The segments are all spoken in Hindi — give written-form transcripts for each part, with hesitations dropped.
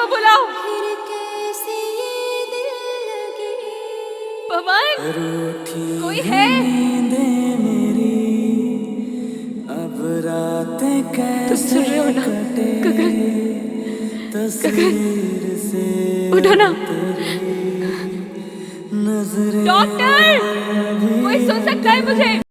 को बुलाओ। पवन, कोई है? तुम सुन रहे हो ना? गगन, गगन, उठो ना। डॉक्टर, कोई सुन सकता है मुझे?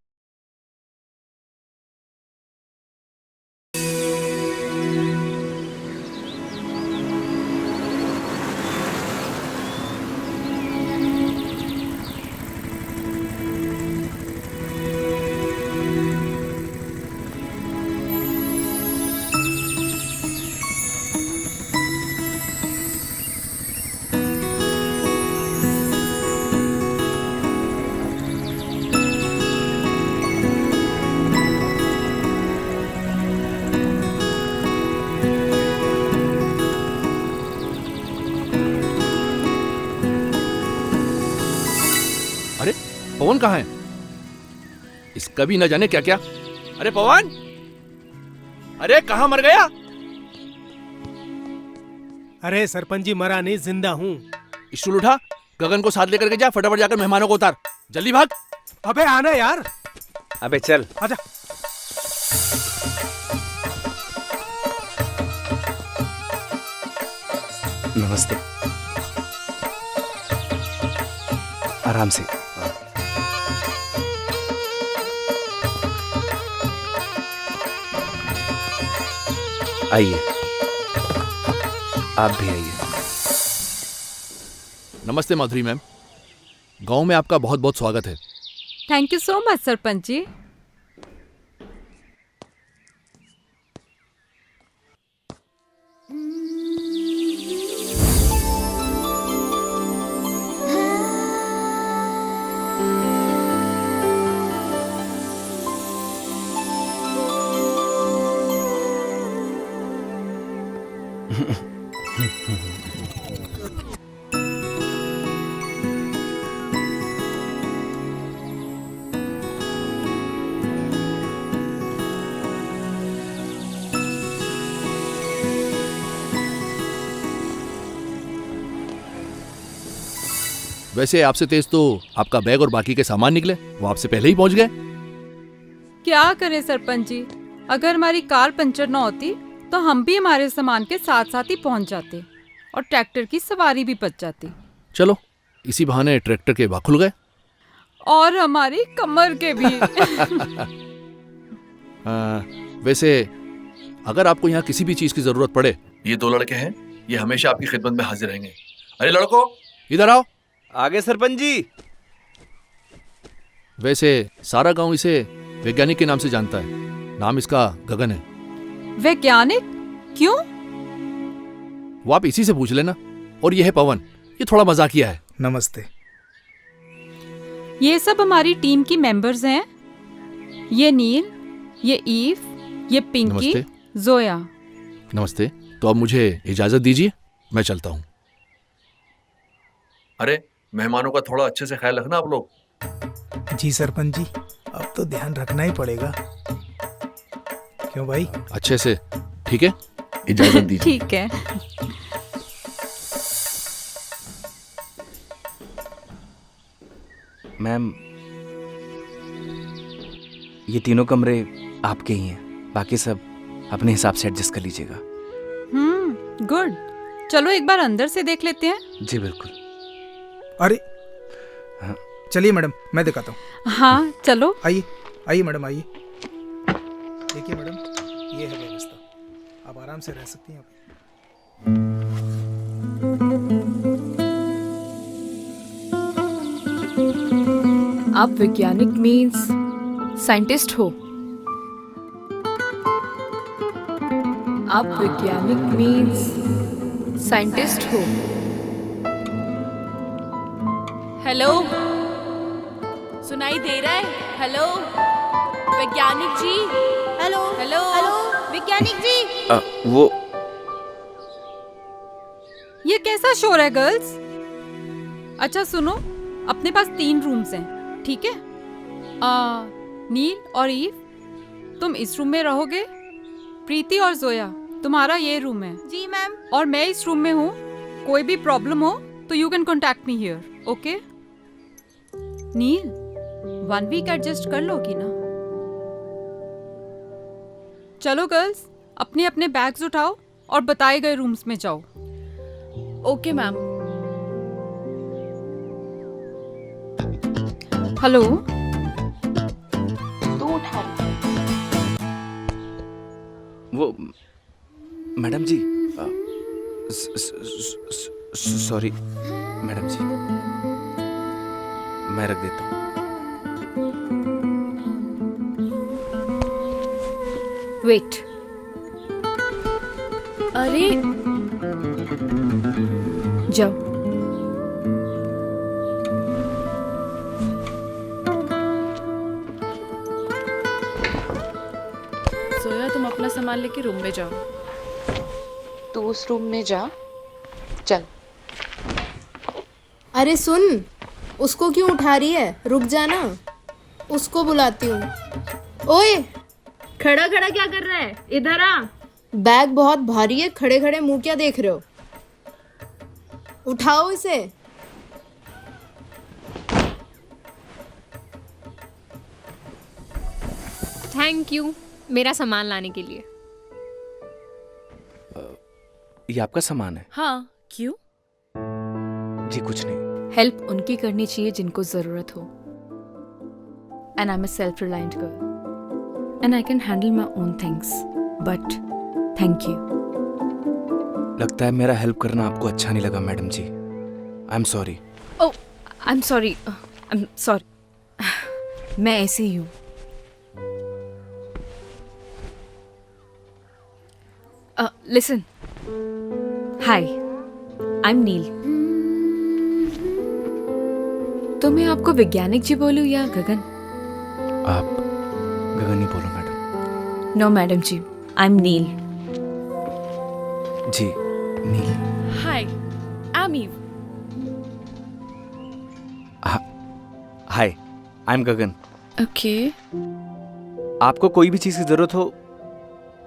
अरे पवन कहाँ है? इसका भी न जाने क्या क्या। अरे पवन, अरे कहाँ मर गया? अरे सरपंच जी, मरा नहीं, जिंदा हूँ। स्टूल उठा, गगन को साथ लेकर के जा, फटाफट जाकर मेहमानों को उतार, जल्दी भाग। अबे आना यार। अबे चल आजा। नमस्ते। आराम से। आइए, आप भी आइए। नमस्ते माधुरी मैम, गांव में आपका बहुत बहुत स्वागत है। Thank you so much sarpanch ji. वैसे आपसे तेज तो आपका बैग और बाकी के सामान निकले, वो आपसे पहले ही पहुंच गए। क्या करें सरपंच जी, अगर हमारी कार पंचर न होती तो हम भी हमारे सामान के साथ साथ ही पहुंच जाते और ट्रैक्टर की सवारी भी बच जाती। चलो, इसी बहाने ट्रैक्टर के भाग खुल गए और हमारी कमर के भी। वैसे अगर आपको यहाँ किसी भी चीज की जरूरत पड़े, ये दो लड़के हैं, ये हमेशा आपकी खिदमत में हाजिर रहेंगे। अरे लड़को, इधर आओ। आगे सरपंच जी। वैसे सारा गांव इसे वैज्ञानिक के नाम से जानता है, नाम इसका गगन है। वैज्ञानिक? क्यों? वो आप इसी से पूछ लेना। और ये है पवन, ये थोड़ा मजाकिया है। नमस्ते। ये सब हमारी टीम की मेंबर्स हैं। ये नील, ये ईव, ये पिंकी, नमस्ते। जोया। नमस्ते। तो अब मुझे इजाजत दीजिए, मैं चलता हूँ। अरे मेहमानों का थोड़ा अच्छे से ख्याल रखना आप लोग। जी सरपंच जी, अब तो ध्यान रखना ही पड़ेगा। क्यों भाई? अच्छे से, ठीक है? इजाजत दीजिए। ठीक है। मैम, ये तीनों कमरे आपके ही हैं, बाकी सब अपने हिसाब से एडजस्ट कर लीजिएगा। गुड। चलो एक बार अंदर से देख लेते हैं। जी बिल्कुल। अरे हाँ। चलिए मैडम, मैं दिखाता हूँ। हाँ चलो। आइए आइए मैडम, आइए। देखिए मैडम, ये है व्यवस्था, आप आराम से रह सकती हैं। आप वैज्ञानिक मीन्स साइंटिस्ट हो? आप वैज्ञानिक मीन्स साइंटिस्ट हो? हेलो, सुनाई दे रहा है? हेलो वैज्ञानिक जी। हेलो हेलो हेलो वैज्ञानिक जी। वो ये कैसा शोर है गर्ल्स? अच्छा सुनो, अपने पास 3 रूम्स हैं, ठीक है? नील और ईव, तुम इस रूम में रहोगे। प्रीति और जोया, तुम्हारा ये रूम है जी मैम। और मैं इस रूम में हूँ। कोई भी प्रॉब्लम हो तो you can contact me here, okay? Neel, 1 week adjust कर लोगी ना? चलो गर्ल्स, अपने अपने बैग्स उठाओ और बताए गए रूम्स में जाओ। Okay ma'am. हेलो, वो मैडम जी, सॉरी मैडम जी, मैं रख देता हूँ। वेट। अरे जाओ। सोया, तुम अपना सामान लेके रूम में जाओ। तू उस रूम में जा, चल। अरे सुन, उसको क्यों उठा रही है? रुक जाना, उसको बुलाती हूँ। ओए, खड़ा खड़ा क्या कर रहा है? इधर आ। बैग बहुत भारी है, खड़े खड़े मुंह क्या देख रहे हो? उठाओ इसे। थैंक यू मेरा सामान लाने के लिए। ये आपका सामान है? हाँ, क्यों? जी कुछ नहीं। हेल्प उनकी करनी चाहिए जिनको जरूरत हो। And I am a self reliant girl and I can handle my own things, but thank you. लगता है मेरा हेल्प करना आपको अच्छा नहीं लगा madam ji. I am sorry. Oh, I am sorry. मैं ऐसे ही हूँ। Listen, hi, I am Neel. तो मैं आपको वैज्ञानिक जी बोलूं या गगन? आप गगन ही बोलो madam. No madam ji, I am Neel. Ji Neel. Hi, I am Eve. Hi, I am Gagan. Okay. आपको कोई भी चीज़ की ज़रूरत हो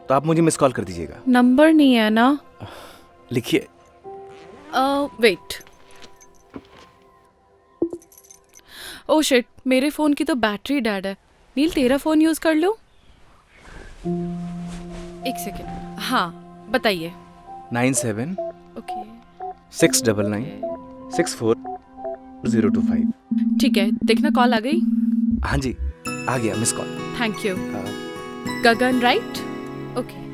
तो आप मुझे मिस कॉल कर दीजिएगा। नंबर नहीं है ना? लिखिए। वेट। ओह शिट, मेरे फ़ोन की तो बैटरी डेड है। नील, तेरा फ़ोन यूज़ कर लूँ? एक सेकेंड। हाँ, बताइए। 97 ओके। 699 64 025। ठीक है, देखना कॉल आ गई। हाँ जी, आ गया miss call. Thank you. Gagan, right? Okay.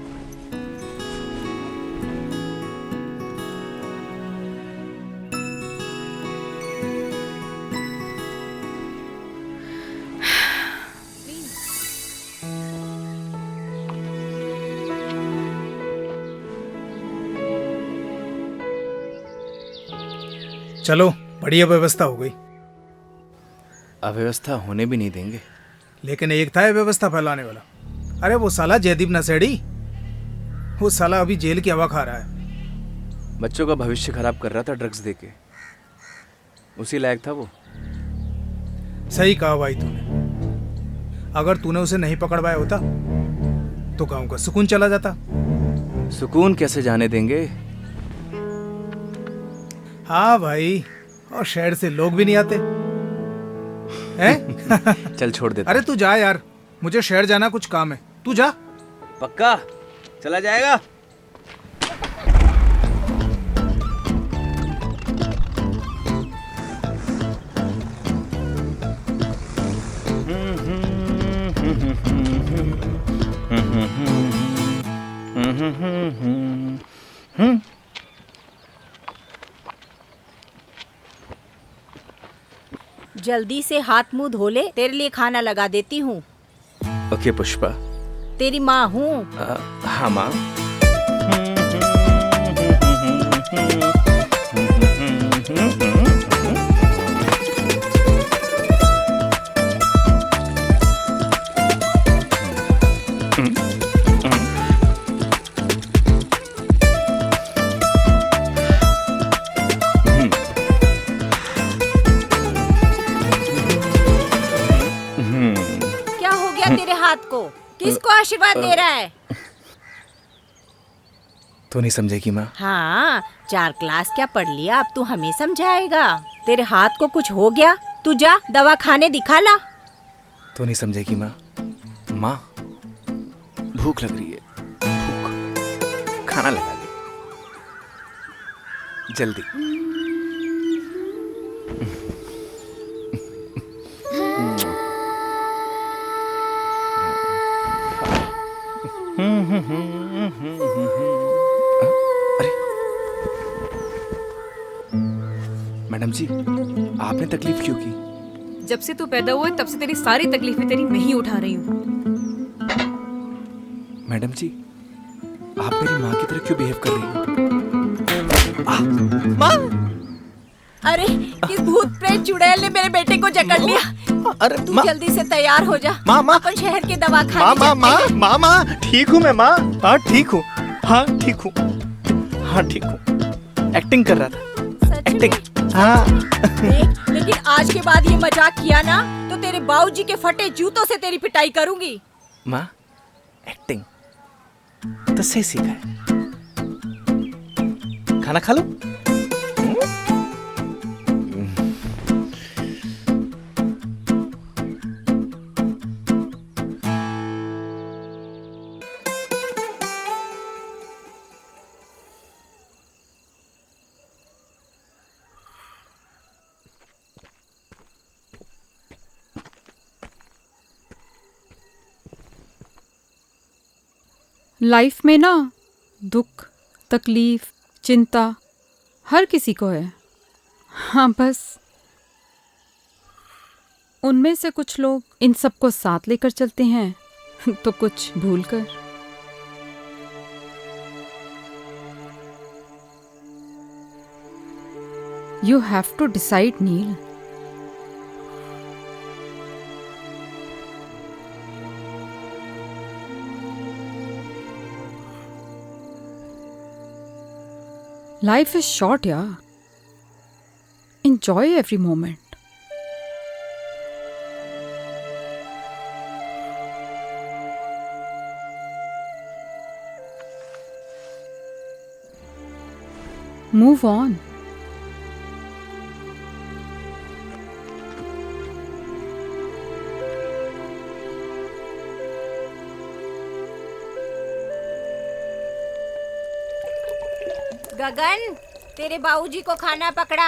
चलो, बढ़िया व्यवस्था हो गई। अव्यवस्था होने भी नहीं देंगे। लेकिन एक था ये व्यवस्था फैलाने वाला। अरे वो साला जयदीप नशेड़ी, वो साला अभी जेल की हवा खा रहा है। बच्चों का भविष्य खराब कर रहा था ड्रग्स देके। उसी लायक था वो। सही कहा भाई तूने। अगर तूने उसे नहीं पकड़वाया होता तो गांव का सुकून चला जाता। सुकून कैसे जाने देंगे? हाँ भाई, और शहर से लोग भी नहीं आते हैं? चल छोड़ देता। अरे तू जा यार, मुझे शहर जाना, कुछ काम है। तू जा। पक्का चला जाएगा? जल्दी से हाथ मुंह धो ले, तेरे लिए खाना लगा देती हूँ। ओके पुष्पा। तेरी माँ हूँ। हाँ माँ। क्या हो गया तेरे हाथ को? किसको आशीर्वाद दे रहा है? तो नहीं समझेगी माँ? हाँ, 4 क्लास क्या पढ़ लिया, अब तू हमें समझाएगा? तेरे हाथ को कुछ हो गया, तू जा दवा खाने दिखा ला। तो नहीं समझेगी माँ? माँ, भूख लग रही है, भूख। खाना लगा दे जल्दी। अरे मैडम जी, आपने तकलीफ क्यों की? जब से तू पैदा हुआ है तब से तेरी सारी तकलीफें तेरी मैं ही उठा रही हूँ। मैडम जी, आप मेरी माँ की तरह क्यों बिहेव कर रही हो? माँ! अरे किस भूत प्रेत चुड़ैल ने मेरे बेटे को जकड़ लिया। अरे तू जल्दी से तैयार हो जा। माँ अपन शहर के दवाखाने माँ ठीक हूँ मैं माँ। हाँ ठीक हूँ, हाँ ठीक हूँ, हाँ ठीक हूँ। एक्टिंग कर रहा था, एक्टिंग। हाँ। लेकिन आज के बाद ये मजाक किया ना तो तेरे बाबूजी के फटे जूतों से तेरी पिटाई करूंगी। माँ, एक्टिंग तो सही सीखा है। खाना खा लो। लाइफ में ना दुख, तकलीफ, चिंता हर किसी को है। हाँ, बस उनमें से कुछ लोग इन सबको साथ लेकर चलते हैं तो कुछ भूल कर। You have to decide, Neel. Life is short, yeah. Enjoy every moment. Move on. Gagan, तेरे बाबूजी को खाना पकड़ा।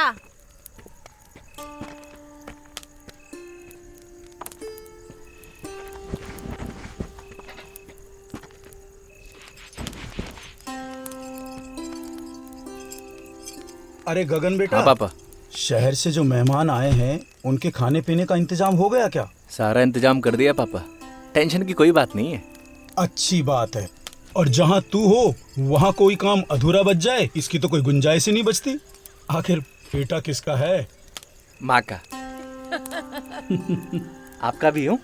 अरे गगन बेटा। हाँ पापा। शहर से जो मेहमान आए हैं उनके खाने पीने का इंतजाम हो गया क्या? सारा इंतजाम कर दिया पापा, टेंशन की कोई बात नहीं है। अच्छी बात है। और जहाँ तू हो वहाँ कोई काम अधूरा बच जाए इसकी तो कोई गुंजाइश ही नहीं बचती। आखिर बेटा किसका है? माँ का। आपका भी हूँ।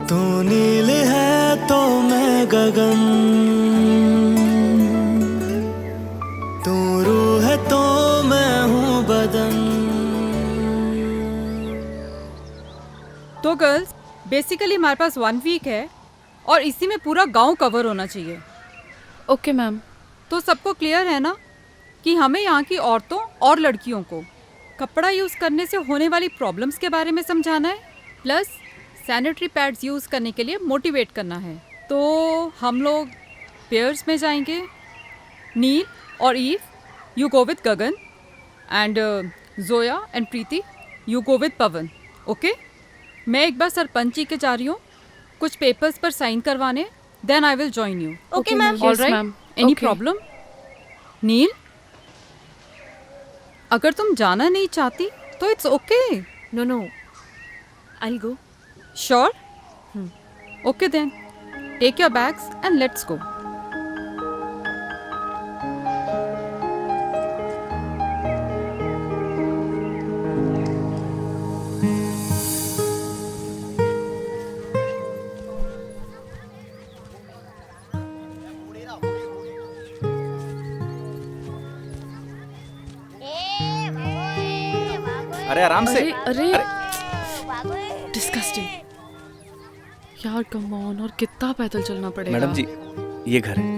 तू नील है तो मैं गगन, तू रूह है तो मैं हूँ बदन। तो गर्ल्स, बेसिकली हमारे पास 1 वीक है और इसी में पूरा गांव कवर होना चाहिए। Okay ma'am. तो सबको क्लियर है ना कि हमें यहाँ की औरतों और लड़कियों को कपड़ा यूज़ करने से होने वाली प्रॉब्लम्स के बारे में समझाना है, प्लस सैनिटरी पैड्स यूज़ करने के लिए मोटिवेट करना है। तो हम लोग पेयर्स में जाएंगे। नील और Eve, you go with Gagan, and Zoya and Preeti, you go with Pawan. Okay, मैं एक बार सरपंच जी के जा रही हूँ कुछ पेपर्स पर साइन करवाने, then I will join you. Okay ma'am. All right, any problem? Neel, अगर तुम जाना नहीं चाहती तो it's okay. No no, I will go. Sure? Okay then. Take your bags and let's go. अरे आराम से। अरे डिस्गस्टिंग यार, कम ऑन, और कितना पैदल चलना पड़ेगा। मैडम जी, ये घर है।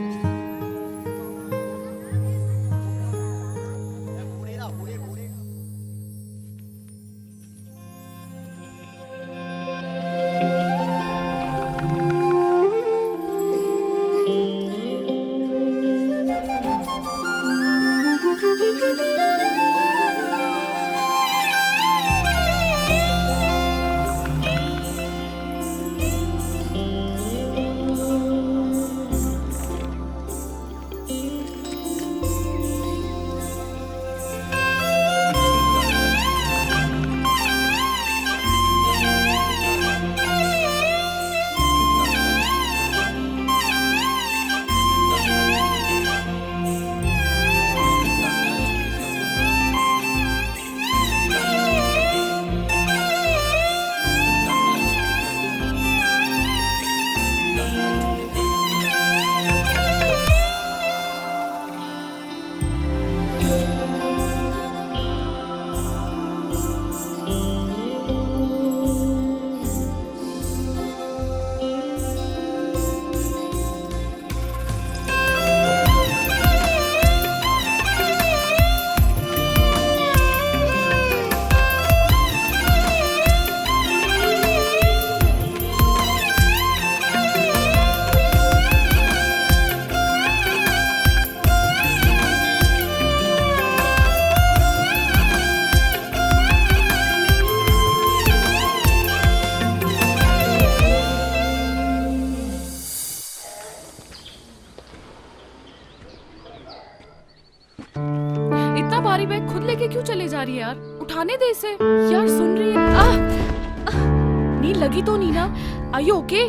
भारी बैग खुद लेके क्यों चले जा रही है यार? उठाने दे इसे यार। सुन रही है? नील लगी तो नहीं ना? Are you okay?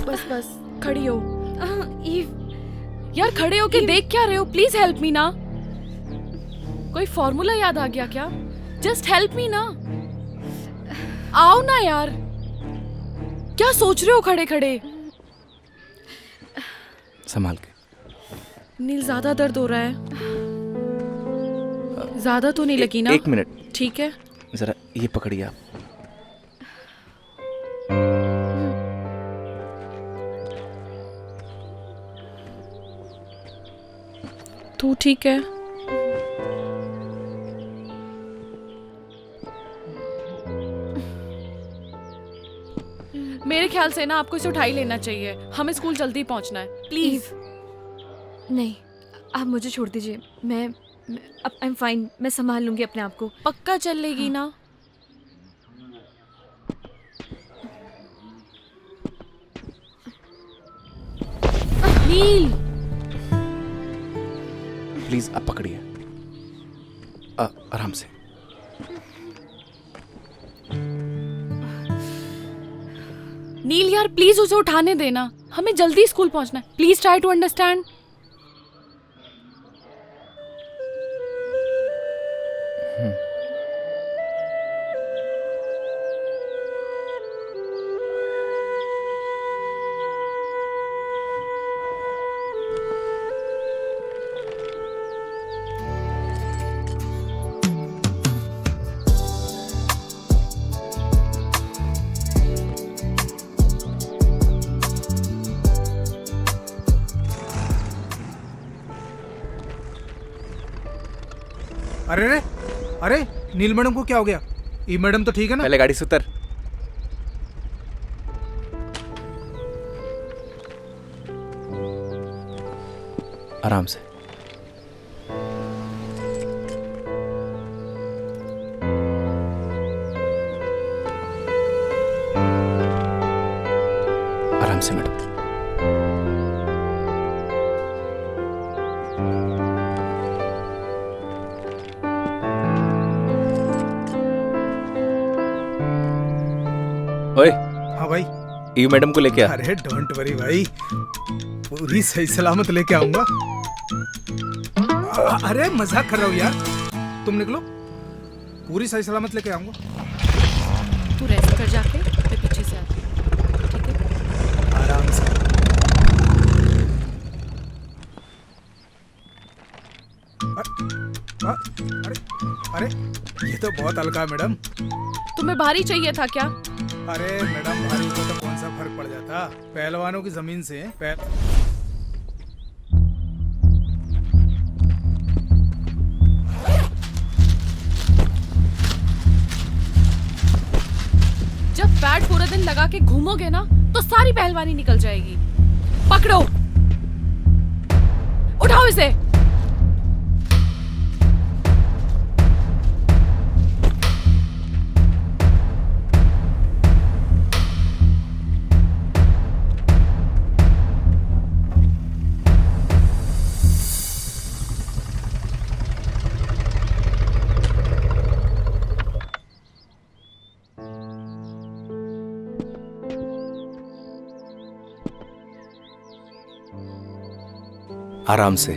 बस बस खड़ी हो यार, खड़े होके देख क्या रहे हो? प्लीज हेल्प मी ना। कोई फॉर्मूला याद आ गया क्या? जस्ट हेल्प मी ना। आओ ना यार, क्या सोच रहे हो खड़े खड़े? संभाल के। नील ज्यादा दर्द हो रहा है? ज्यादा तो नहीं लगी ना? 1 मिनट। ठीक है, जरा ये पकड़िए आप। तू ठीक है? मेरे ख्याल से ना आपको इसे उठा ही लेना चाहिए। हमें स्कूल जल्दी पहुंचना है। प्लीज। नहीं, आप मुझे छोड़ दीजिए। मैं अब आई एम फाइन। मैं संभाल लूंगी अपने आप को। पक्का चल लेगी ना? नील प्लीज आप पकड़िए, आराम से। नील यार प्लीज उसे उठाने देना, हमें जल्दी स्कूल पहुंचना है। Please try to understand. अरे रे, अरे नील मैडम को क्या हो गया? ई मैडम तो ठीक है ना? पहले गाड़ी से उतर। आराम से। आराम से मैडम। ओए। हाँ भाई। ई मैडम को लेके आ। अरे डोंट वरी भाई, पूरी सही सलामत लेके आऊंगा। अरे मजाक कर रहा हूँ यार, तुम निकलो, पूरी सही सलामत लेके आऊंगा। तू रेस्ट कर जाके, मैं पीछे से आती हूँ, ठीक है? आराम से। अरे ये तो बहुत हल्का है मैडम। तुम्हें भारी चाहिए था क्या? अरे मैडम भारी को तो कौन सा फर्क पड़ जाता, पहलवानों की जमीन से जब पैड पूरा दिन लगा के घूमोगे ना तो सारी पहलवानी निकल जाएगी। पकड़ो, उठाओ इसे। आराम से।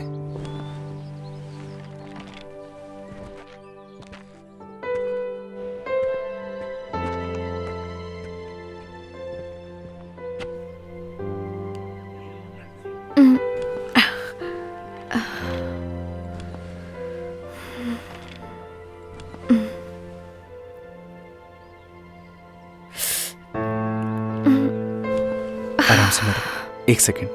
आराम से मैडम, 1 सेकेंड।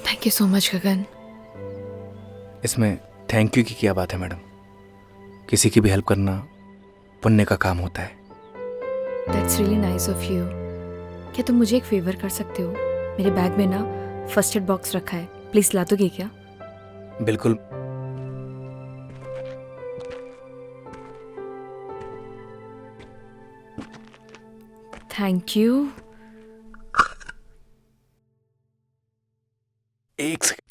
Thank you so much Gagan. इसमें थैंक यू की क्या बात है मैडम? किसी की भी हेल्प करना पुण्य का काम होता है। That's really nice of you. क्या तुम मुझे एक फेवर कर सकते हो? मेरे बैग में ना फर्स्ट एड बॉक्स रखा है, प्लीज ला दोगे क्या? बिल्कुल। Thank you. 1 second.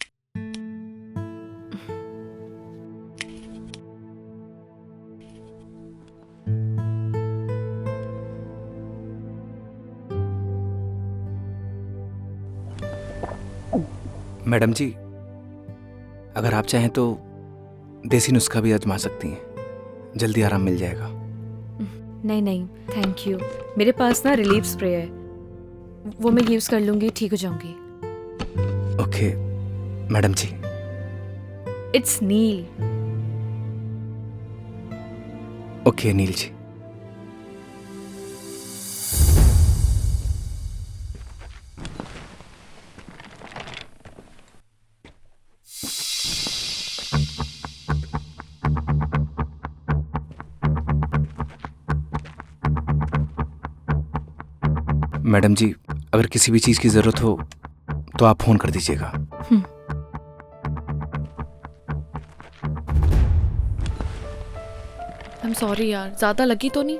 Madam ji, अगर आप चाहें तो देसी नुस्खा भी आजमा सकती हैं, जल्दी आराम मिल जाएगा। नहीं नहीं थैंक यू, मेरे पास ना रिलीफ स्प्रे है, वो मैं यूज कर लूंगी, ठीक हो जाऊंगी। Okay madam ji. It's Neel. Okay Neel ji. Madam ji, अगर किसी भी चीज की जरूरत हो तो आप फोन कर दीजिएगा। I'm sorry यार, ज्यादा लगी तो नहीं?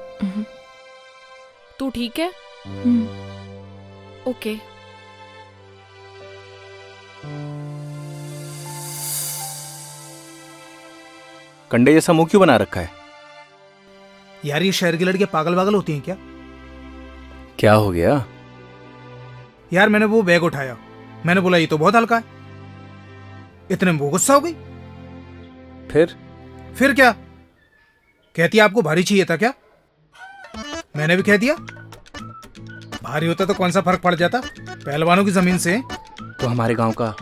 तू ठीक है? ओके। कंडे जैसा मुंह क्यों बना रखा है? यार ये शहर की लड़कियां पागल पागल होती हैं क्या? क्या हो गया? यार मैंने वो बैग उठाया, मैंने बोला ये तो बहुत हल्का है, इतने में वो गुस्सा हो गई। फिर क्या कहती है, आपको भारी चाहिए था क्या? मैंने भी कह दिया भारी होता तो कौन सा फर्क पड़ जाता, पहलवानों की जमीन से। तो हमारे गांव का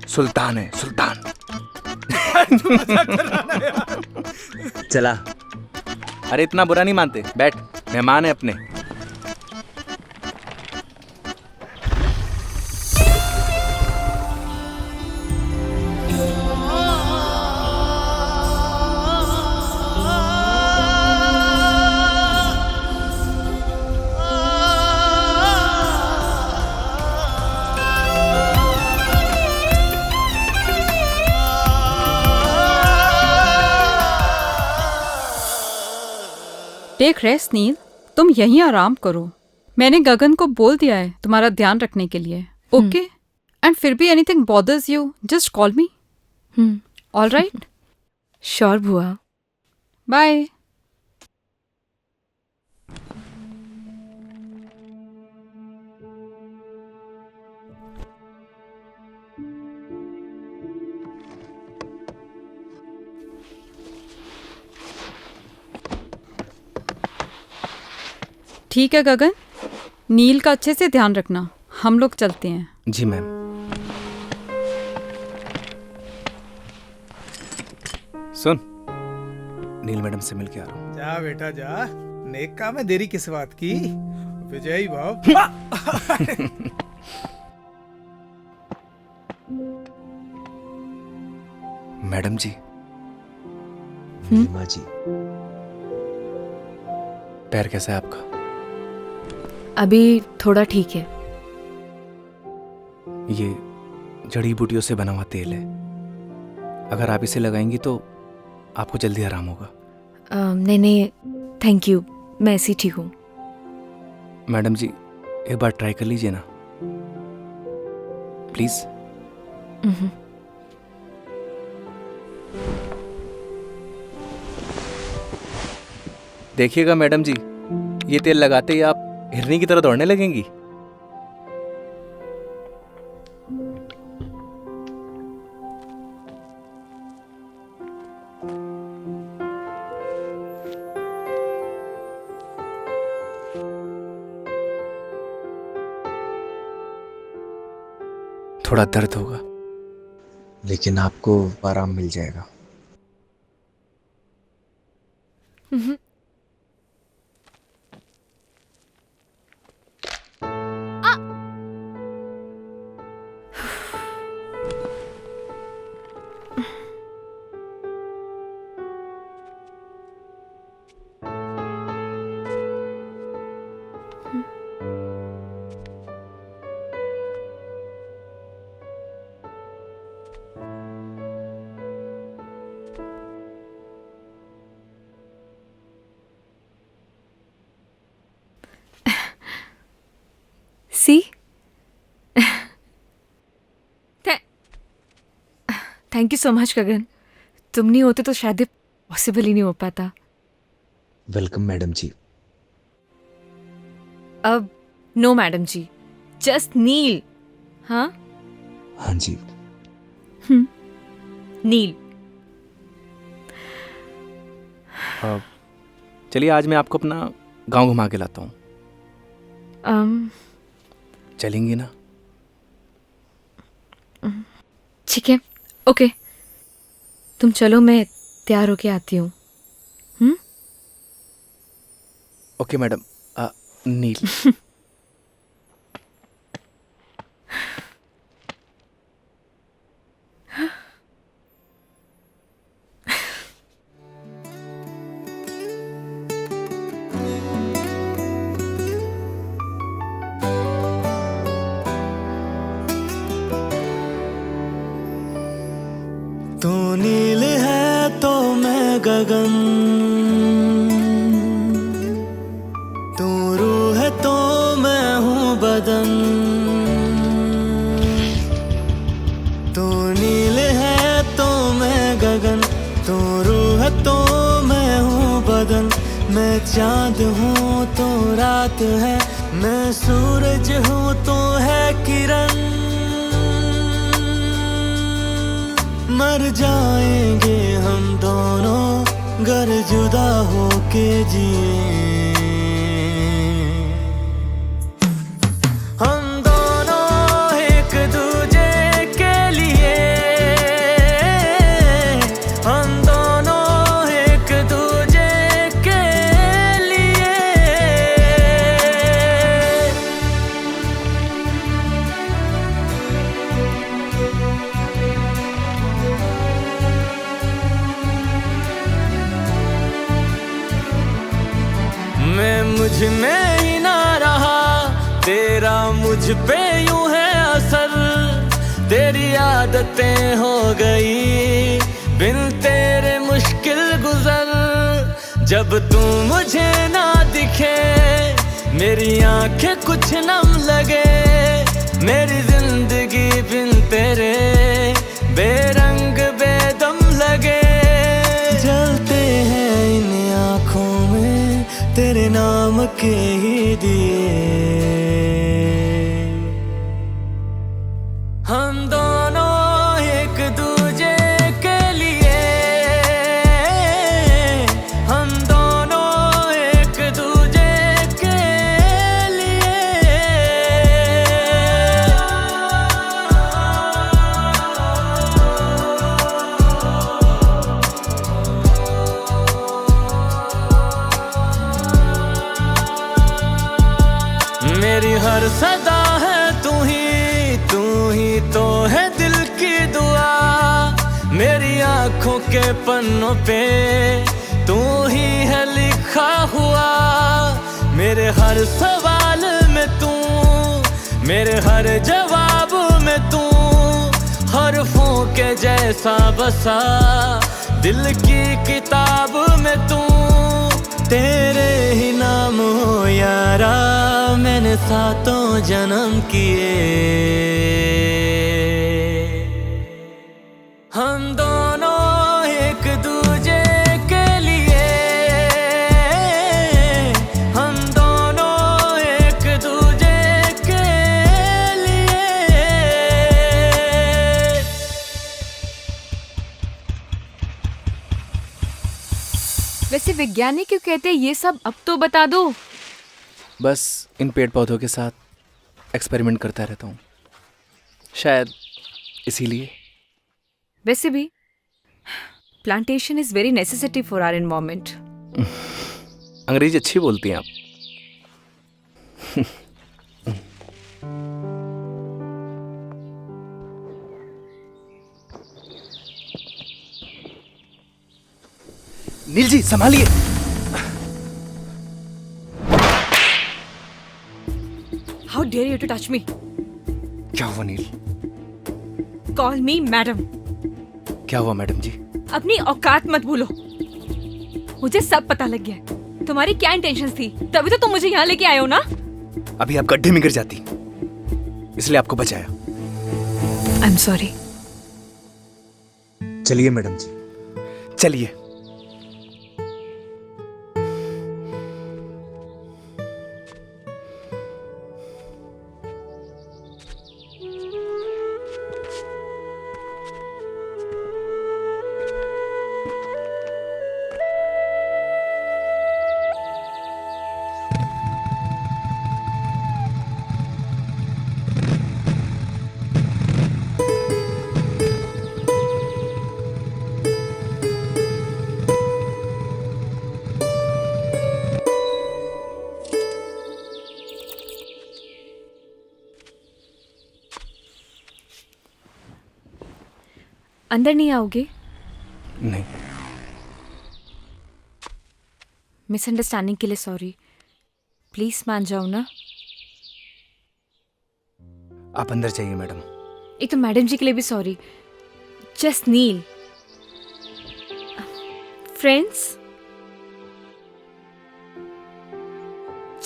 सुल्तान है, सुल्तान। चला। अरे इतना बुरा नहीं मानते, बैठ, मेहमान है अपने। टेक रेस्ट नील, तुम यहीं आराम करो। मैंने गगन को बोल दिया है तुम्हारा ध्यान रखने के लिए, ओके? एंड फिर भी anything bothers you, just call me. All right? Sure बुआ। बाय। ठीक है गगन, नील का अच्छे से ध्यान रखना, हम लोग चलते हैं। जी मैम। सुन, नील मैडम से मिल के आ रहा हूँ। जा बेटा जा, नेक काम है, देरी किस बात की। विजयी भाव। मैडम जी। नीलिमा जी। पैर कैसा है आपका? अभी थोड़ा ठीक है। ये जड़ी बूटियों से बना हुआ तेल है, अगर आप इसे लगाएंगी तो आपको जल्दी आराम होगा। नहीं नहीं, थैंक यू, मैं ऐसी ठीक हूँ। मैडम जी एक बार ट्राई कर लीजिए ना प्लीज। देखिएगा मैडम जी, ये तेल लगाते ही आप हिरनी की तरह दौड़ने लगेंगी। थोड़ा दर्द होगा, लेकिन आपको आराम मिल जाएगा। सी, थैंक यू सो मच गगन, तुम नहीं होते तो शायद पॉसिबल ही नहीं हो पाता। वेलकम मैडम जी। अब नो मैडम जी, जस्ट नील। हाँ हाँ जी। नील। चलिए आज मैं आपको अपना गांव घुमा के लाता हूँ। चलेंगी ना? ठीक है, ओके, तुम चलो, मैं तैयार होके आती हूँ। Okay madam. नील। तू नील है तो मैं गगन, तू रूह है तो मैं हूँ बदन। तू नील है तो मैं गगन, तू रूह है तो मैं हूँ बदन। मैं चांद हूँ तो रात है, मैं सूरज हूँ तो है किरण। मर जाएंगे हम दोनों गर जुदा होके जिए। हम दोनों एक दूजे के लिए, हम दोनों एक दूजे के लिए। मैं मुझ में ही ना रहा, तेरा मुझ पे यूं है असर। तेरी आदतें हो गई बिन तेरे मुश्किल गुजर। जब तू मुझे ना दिखे मेरी आंखें कुछ नम लगे। मेरी जिंदगी बिन तेरे बेरंग बेदम लगे। जलते हैं इन आँखों में तेरे नाम के ही दिए। हम दोनों एक दूजे के लिए, हम दोनों एक दूजे के लिए। मेरी हर सदा है तू ही तो है दिल की दुआ। मेरी आंखों के पन्नों पे तू ही है लिखा हुआ। मेरे हर सवाल में तू, मेरे हर जवाब में तू, हरफों के जैसा बसा दिल की किताब में तू। तेरे ही नाम हो यारा मैंने सातों जन्म किए। हम दोनों एक दूजे के लिए, हम दोनों एक दूजे के लिए। वैसे वैज्ञानिक क्यों कहते हैं ये सब, अब तो बता दो। बस इन पेड़ पौधों के साथ एक्सपेरिमेंट करता रहता हूँ, शायद इसीलिए। वैसे भी plantation is very necessity for our environment. अंग्रेजी अच्छी बोलती हैं आप। नील जी संभालिए। How dare you to touch me. क्या हुआ नील? Call me madam. क्या हुआ मैडम जी? अपनी औकात मत भूलो। मुझे सब पता लग गया है तुम्हारी क्या इंटेंशंस थी, तभी तो तुम मुझे यहाँ लेके आए हो ना। अभी आप गड्ढे में गिर जाती, इसलिए आपको बचाया। आई एम सॉरी। चलिए मैडम जी। चलिए। अंदर नहीं आओगे? नहीं। मिसअंडरस्टैंडिंग के लिए सॉरी। प्लीज मान जाओ ना। आप अंदर जाइए मैडम। एक तो मैडम जी के लिए भी सॉरी। जस्ट नील। फ्रेंड्स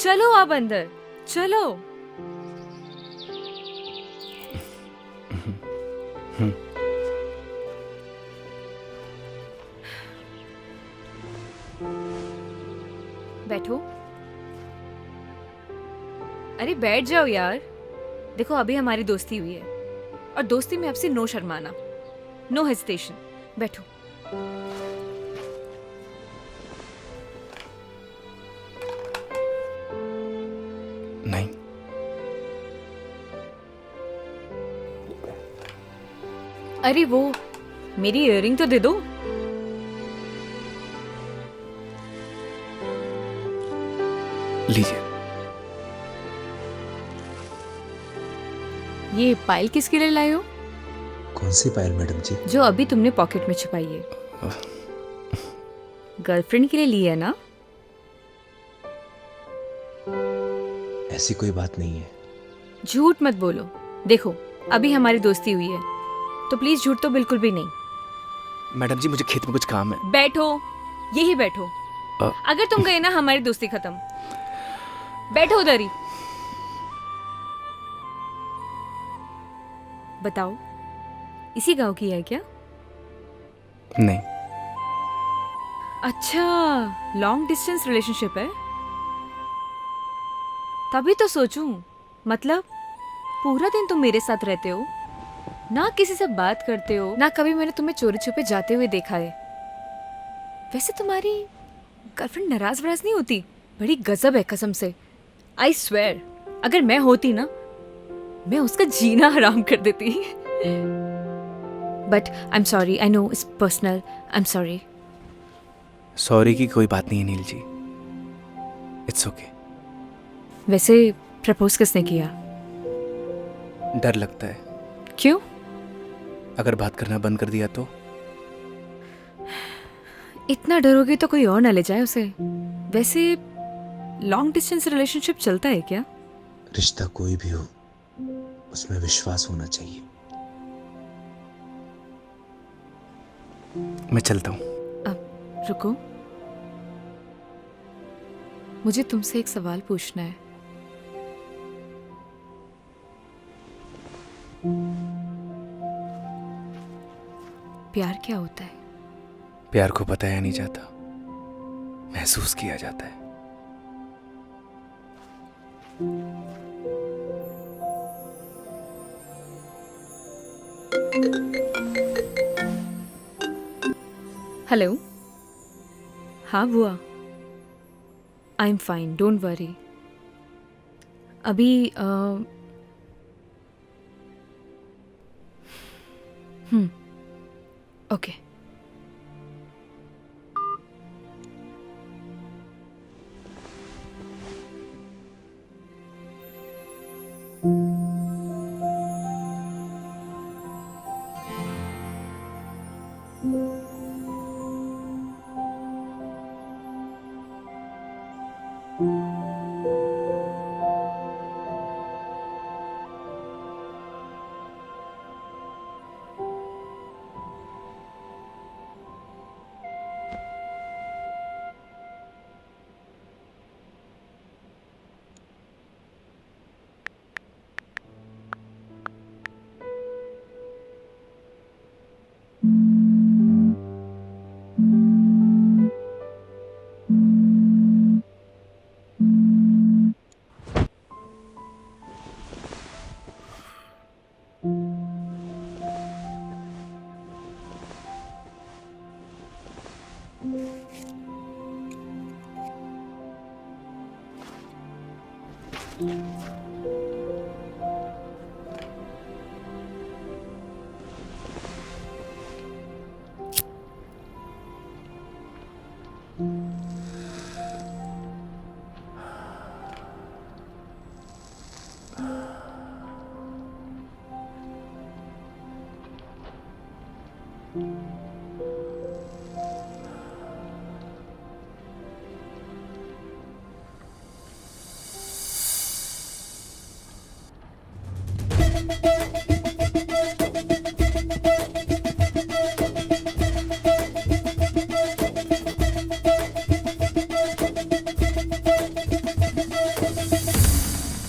चलो आप अंदर चलो। बैठो। अरे बैठ जाओ यार। देखो अभी हमारी दोस्ती हुई है और दोस्ती में आपसे नो शर्माना, नो हेजिटेशन। बैठो। नहीं। अरे वो मेरी इयररिंग तो दे दो। लीजिए। ये पायल किसके लिए लाए हो? कौन सी पायल मैडम जी? जो अभी तुमने पॉकेट में छुपाई है। गर्लफ्रेंड के लिए ली है ना? ऐसी कोई बात नहीं है। झूठ मत बोलो। देखो अभी हमारी दोस्ती हुई है तो प्लीज झूठ तो बिल्कुल भी नहीं। मैडम जी मुझे खेत में कुछ काम है। बैठो, यही बैठो। अगर तुम गए ना हमारी दोस्ती खत्म। बैठो उधर ही। बताओ इसी गांव की है क्या? नहीं। अच्छा, लॉन्ग डिस्टेंस रिलेशनशिप है। तभी तो सोचूं, मतलब पूरा दिन तुम मेरे साथ रहते हो, ना किसी से बात करते हो, ना कभी मैंने तुम्हें चोरी छुपे जाते हुए देखा है। वैसे तुम्हारी गर्लफ्रेंड नाराज वराज नहीं होती? बड़ी गजब है कसम से। आई स्वेयर अगर मैं होती ना, मैं उसका जीना हराम कर देती। But I am sorry, I know it's personal, I am sorry. Sorry की कोई बात नहीं है नील जी, इट्स ओके। वैसे प्रपोज किसने किया? डर लगता है। क्यों? अगर बात करना बंद कर दिया तो? इतना डरोगे तो कोई और ना ले जाए उसे। वैसे लॉन्ग डिस्टेंस रिलेशनशिप चलता है क्या? रिश्ता कोई भी हो, उसमें विश्वास होना चाहिए। मैं चलता हूँ। अब रुको, मुझे तुमसे एक सवाल पूछना है। प्यार क्या होता है? प्यार को बताया नहीं जाता, महसूस किया जाता है। हेलो। हाँ बुआ, I am fine, don't worry. अभी ओके।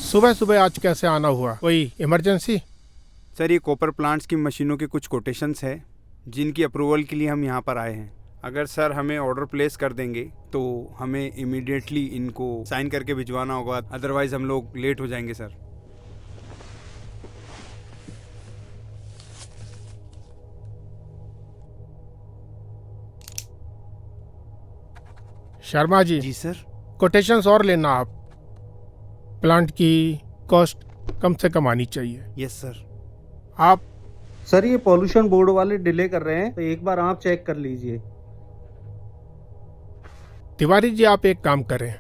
सुबह सुबह आज कैसे आना हुआ? कोई इमरजेंसी? सर, ये कॉपर प्लांट्स की मशीनों के कुछ कोटेशंस है जिनकी अप्रूवल के लिए हम यहाँ पर आए हैं। अगर सर हमें ऑर्डर प्लेस कर देंगे तो हमें इमीडिएटली इनको साइन करके भिजवाना होगा, अदरवाइज हम लोग लेट हो जाएंगे सर। शर्मा जी। जी सर। कोटेशंस और लेना आप। प्लांट की कॉस्ट कम से कम आनी चाहिए। Yes sir. आप सर, ये पॉल्यूशन बोर्ड वाले डिले कर रहे हैं, तो एक बार आप चेक कर लीजिए। तिवारी जी, आप एक काम करें,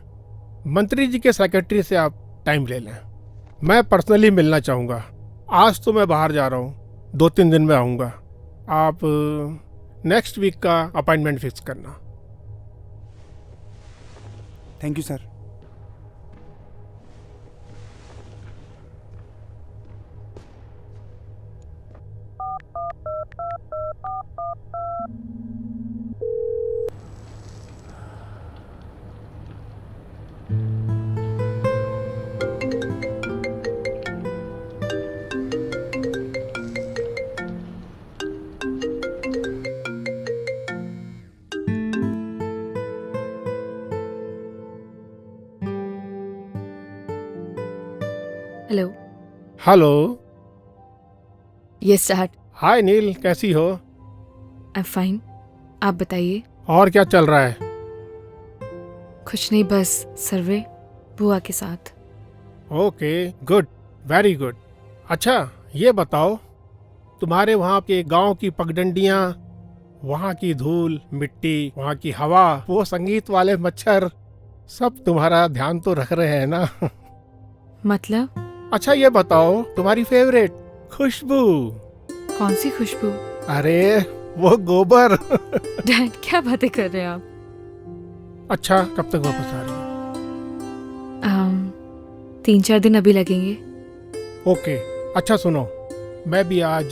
मंत्री जी के सेक्रेटरी से आप टाइम ले लें। मैं पर्सनली मिलना चाहूँगा। आज तो मैं बाहर जा रहा हूँ, 2-3 दिन में आऊँगा। आप नेक्स्ट वीक का अपॉइंटमेंट फिक्स करना। Thank you sir. Hello. Hello. ये स्टार्ट। हाय नील, कैसी हो? आई एम फाइन, आप बताइए। और क्या चल रहा है? कुछ नहीं, बस सर्वे बुआ के साथ। Okay, good, very good. अच्छा ये बताओ, तुम्हारे वहाँ के गांव की पगडंडियाँ, वहाँ की धूल मिट्टी, वहाँ की हवा, वो संगीत वाले मच्छर, सब तुम्हारा ध्यान तो रख रहे हैं ना? मतलब? अच्छा ये बताओ, तुम्हारी फेवरेट खुशबू? कौन सी खुशबू? अरे वो गोबर। डैड क्या बातें कर रहे हैं आप? अच्छा कब तक वापस आ रही है? 3-4 दिन अभी लगेंगे। ओके। अच्छा सुनो, मैं भी आज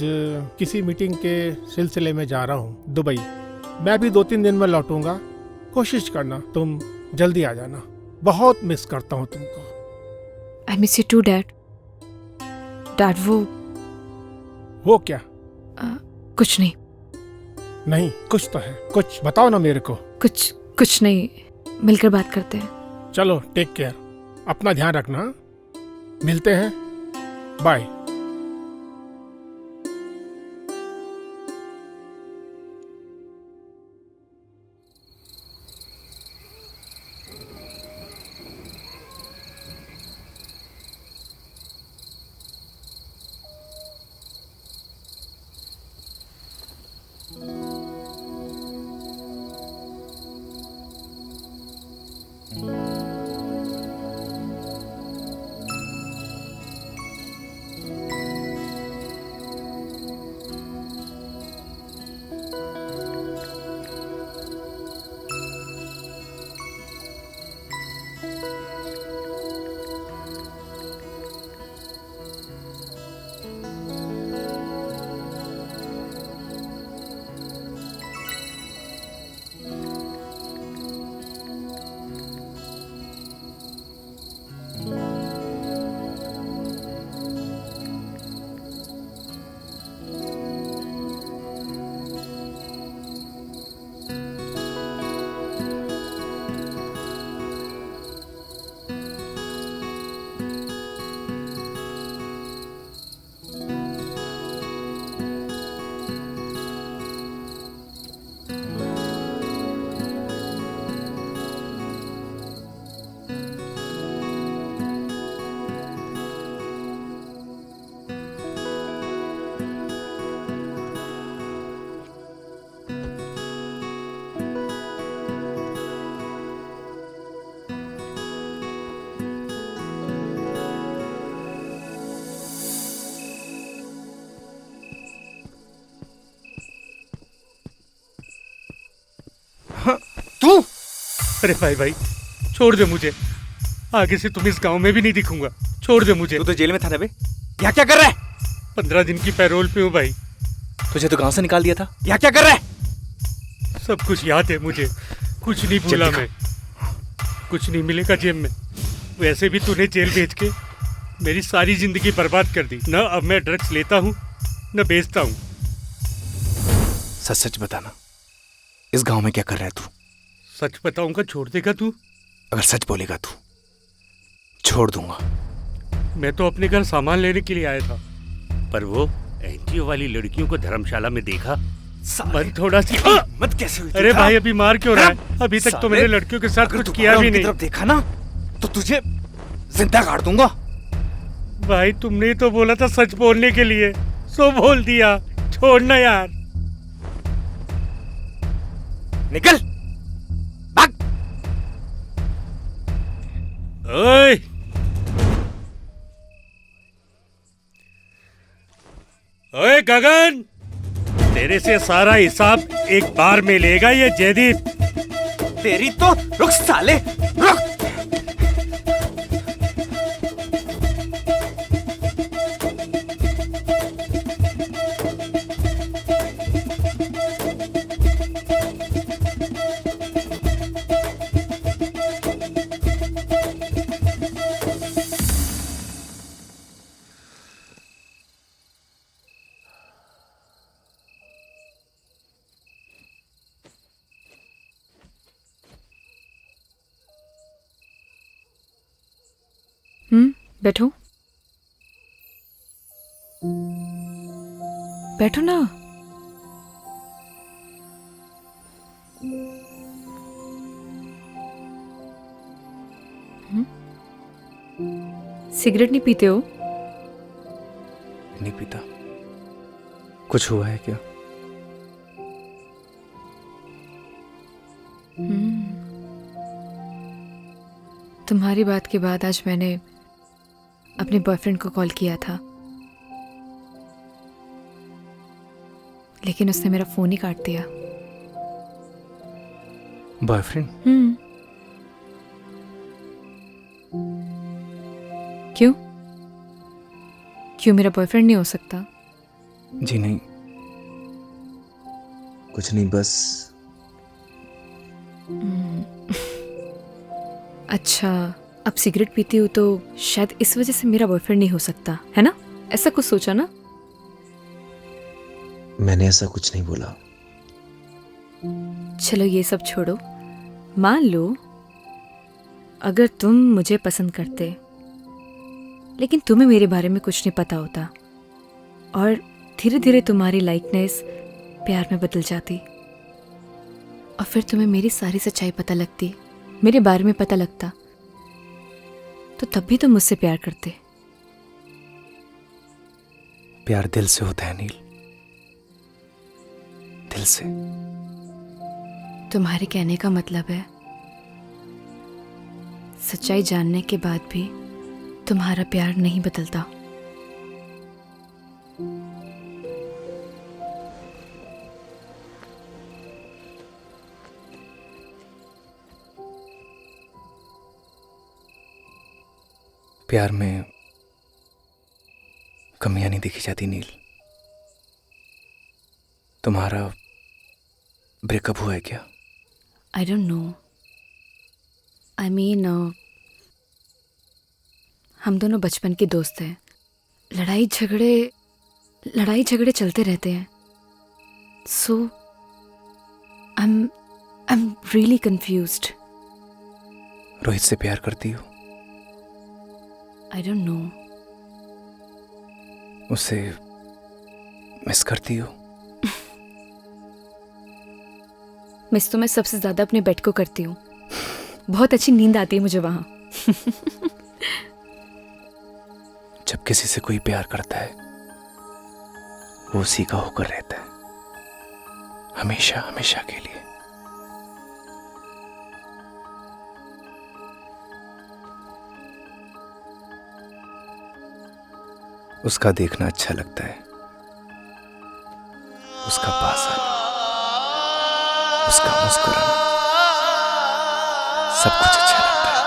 किसी मीटिंग के सिलसिले में जा रहा हूँ दुबई। मैं भी 2-3 दिन में लौटूंगा। कोशिश करना तुम जल्दी आ जाना, बहुत मिस करता हूँ तुमको। I miss you too dad. Dad वो क्या? कुछ नहीं। नहीं कुछ तो है, कुछ बताओ ना मेरे को। कुछ नहीं, मिलकर बात करते हैं। चलो टेक केयर, अपना ध्यान रखना, मिलते हैं, बाय। तू? अरे भाई छोड़ दे मुझे, आगे से तुम इस गांव में भी नहीं दिखूंगा। छोड़ दे मुझे। तू तो जेल में था ना बे, यहाँ क्या कर रहा है? 15 दिन की पैरोल पे हूँ भाई। तुझे तो गांव से निकाल दिया था, यहाँ क्या कर रहा है? सब कुछ याद है मुझे, कुछ नहीं भूला मैं। कुछ नहीं मिलेगा जेब में। वैसे भी तूने जेल भेज के मेरी सारी जिंदगी बर्बाद कर दी। न अब मैं ड्रग्स लेता हूँ न बेचता हूँ। सच सच बताना, इस गांव में क्या कर रहा है तू? सच बताऊंगा छोड़ देगा तू? अगर सच बोलेगा तू, छोड़ दूंगा। मैं तो अपने घर सामान लेने के लिए आया था, पर वो एनजीओ वाली लड़कियों को धर्मशाला में देखा। मन थोड़ा सी मत कैसे हुई? अरे भाई अभी मार क्यों रहा है? अभी तक तो मैंने लड़कियों के साथ कुछ किया भी नहीं। तरफ देखा ना तो तुझे जिंदा काट दूंगा। भाई तुमने ही तो बोला था सच बोलने के लिए, सो बोल दिया। छोड़ना यार। निकल भाग। ओए ओए गगन, तेरे से सारा हिसाब एक बार में लेगा ये जयदीप। तेरी तो रुक साले, रुक। बैठो बैठो ना। सिगरेट नहीं पीते हो? नहीं पीता। कुछ हुआ है क्या? तुम्हारी बात के बाद आज मैंने अपने बॉयफ्रेंड को कॉल किया था, लेकिन उसने मेरा फोन ही काट दिया। बॉयफ्रेंड? क्यों? क्यों मेरा बॉयफ्रेंड नहीं हो सकता? जी नहीं, कुछ नहीं, बस। अच्छा, अब सिगरेट पीती हूँ तो शायद इस वजह से मेरा बॉयफ्रेंड नहीं हो सकता, है ना? ऐसा कुछ सोचा ना? मैंने ऐसा कुछ नहीं बोला। चलो ये सब छोड़ो, मान लो अगर तुम मुझे पसंद करते लेकिन तुम्हें मेरे बारे में कुछ नहीं पता होता और धीरे धीरे तुम्हारी लाइकनेस प्यार में बदल जाती और फिर तुम्हें मेरी सारी सच्चाई पता लगती, मेरे बारे में पता लगता, तो तब भी तुम मुझसे प्यार करते। प्यार दिल से होता है नील, दिल से। तुम्हारे कहने का मतलब है सच्चाई जानने के बाद भी तुम्हारा प्यार नहीं बदलता। प्यार में कमियां नहीं देखी जाती नील। तुम्हारा ब्रेकअप हुआ है क्या? आई डोंट नो। आई मीन हम दोनों बचपन के दोस्त हैं। लड़ाई झगड़े चलते रहते हैं। So I am really confused. Rohit से प्यार करती हो? I don't know. उसे मिस करती हो? मिस तो मैं सबसे ज्यादा अपने बेड को करती हूँ। बहुत अच्छी नींद आती है मुझे वहां। जब किसी से कोई प्यार करता है वो उसी का होकर रहता है, हमेशा हमेशा के लिए। उसका देखना अच्छा लगता है, उसका पास आना, उसका मुस्कुराना, सब कुछ अच्छा लगता है।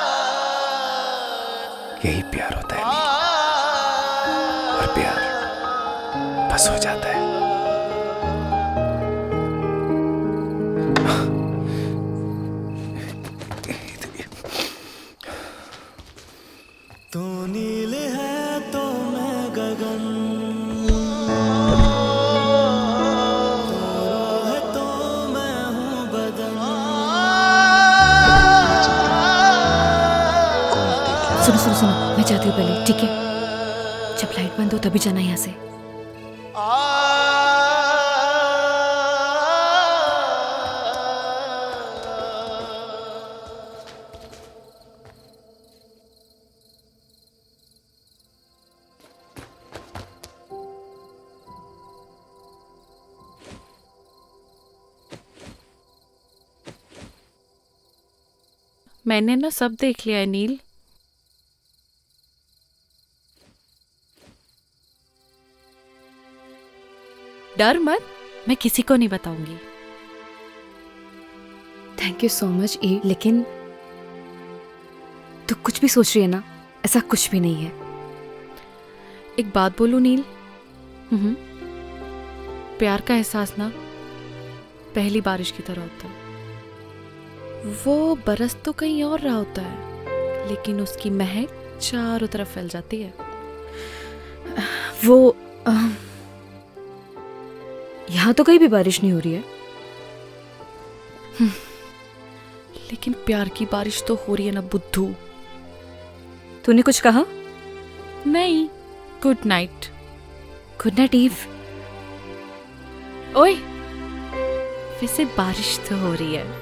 यही प्यार होता है नील। और प्यार बस हो जाता है। तू नील है तो मैं गगन, तू है तो मैं हूँ बदन। सुनो, मैं जाती हूँ पहले, ठीक है? जब लाइट बंद हो तभी जाना यहाँ से। मैंने ना सब देख लिया है नील। डर मत, मैं किसी को नहीं बताऊंगी। थैंक यू सो मच ई, लेकिन तू कुछ भी सोच रही है ना, ऐसा कुछ भी नहीं है। एक बात बोलूं नील, प्यार का एहसास ना पहली बारिश की तरह होता है। वो बरस तो कहीं और रहा होता है, लेकिन उसकी महक चारों तरफ फैल जाती है। वो यहाँ तो कहीं भी बारिश नहीं हो रही है। लेकिन प्यार की बारिश तो हो रही है ना बुद्धू। तूने कुछ कहा? नहीं। Good night. Good night Eve. ओए, वैसे बारिश तो हो रही है।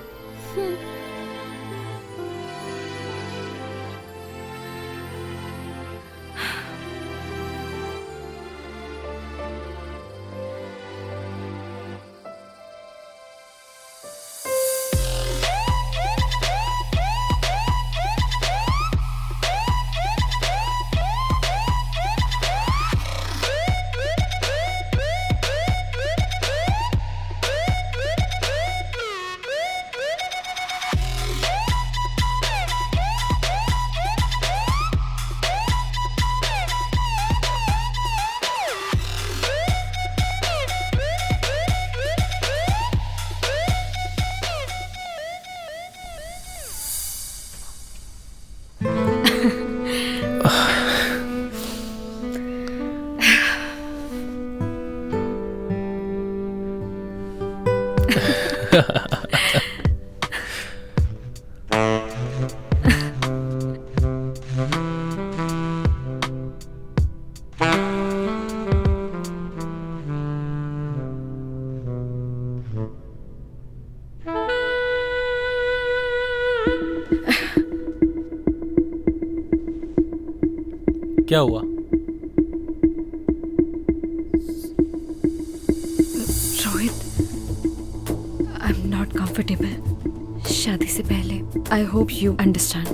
क्या हुआ? Rohit, I am not comfortable शादी से पहले. I hope you understand.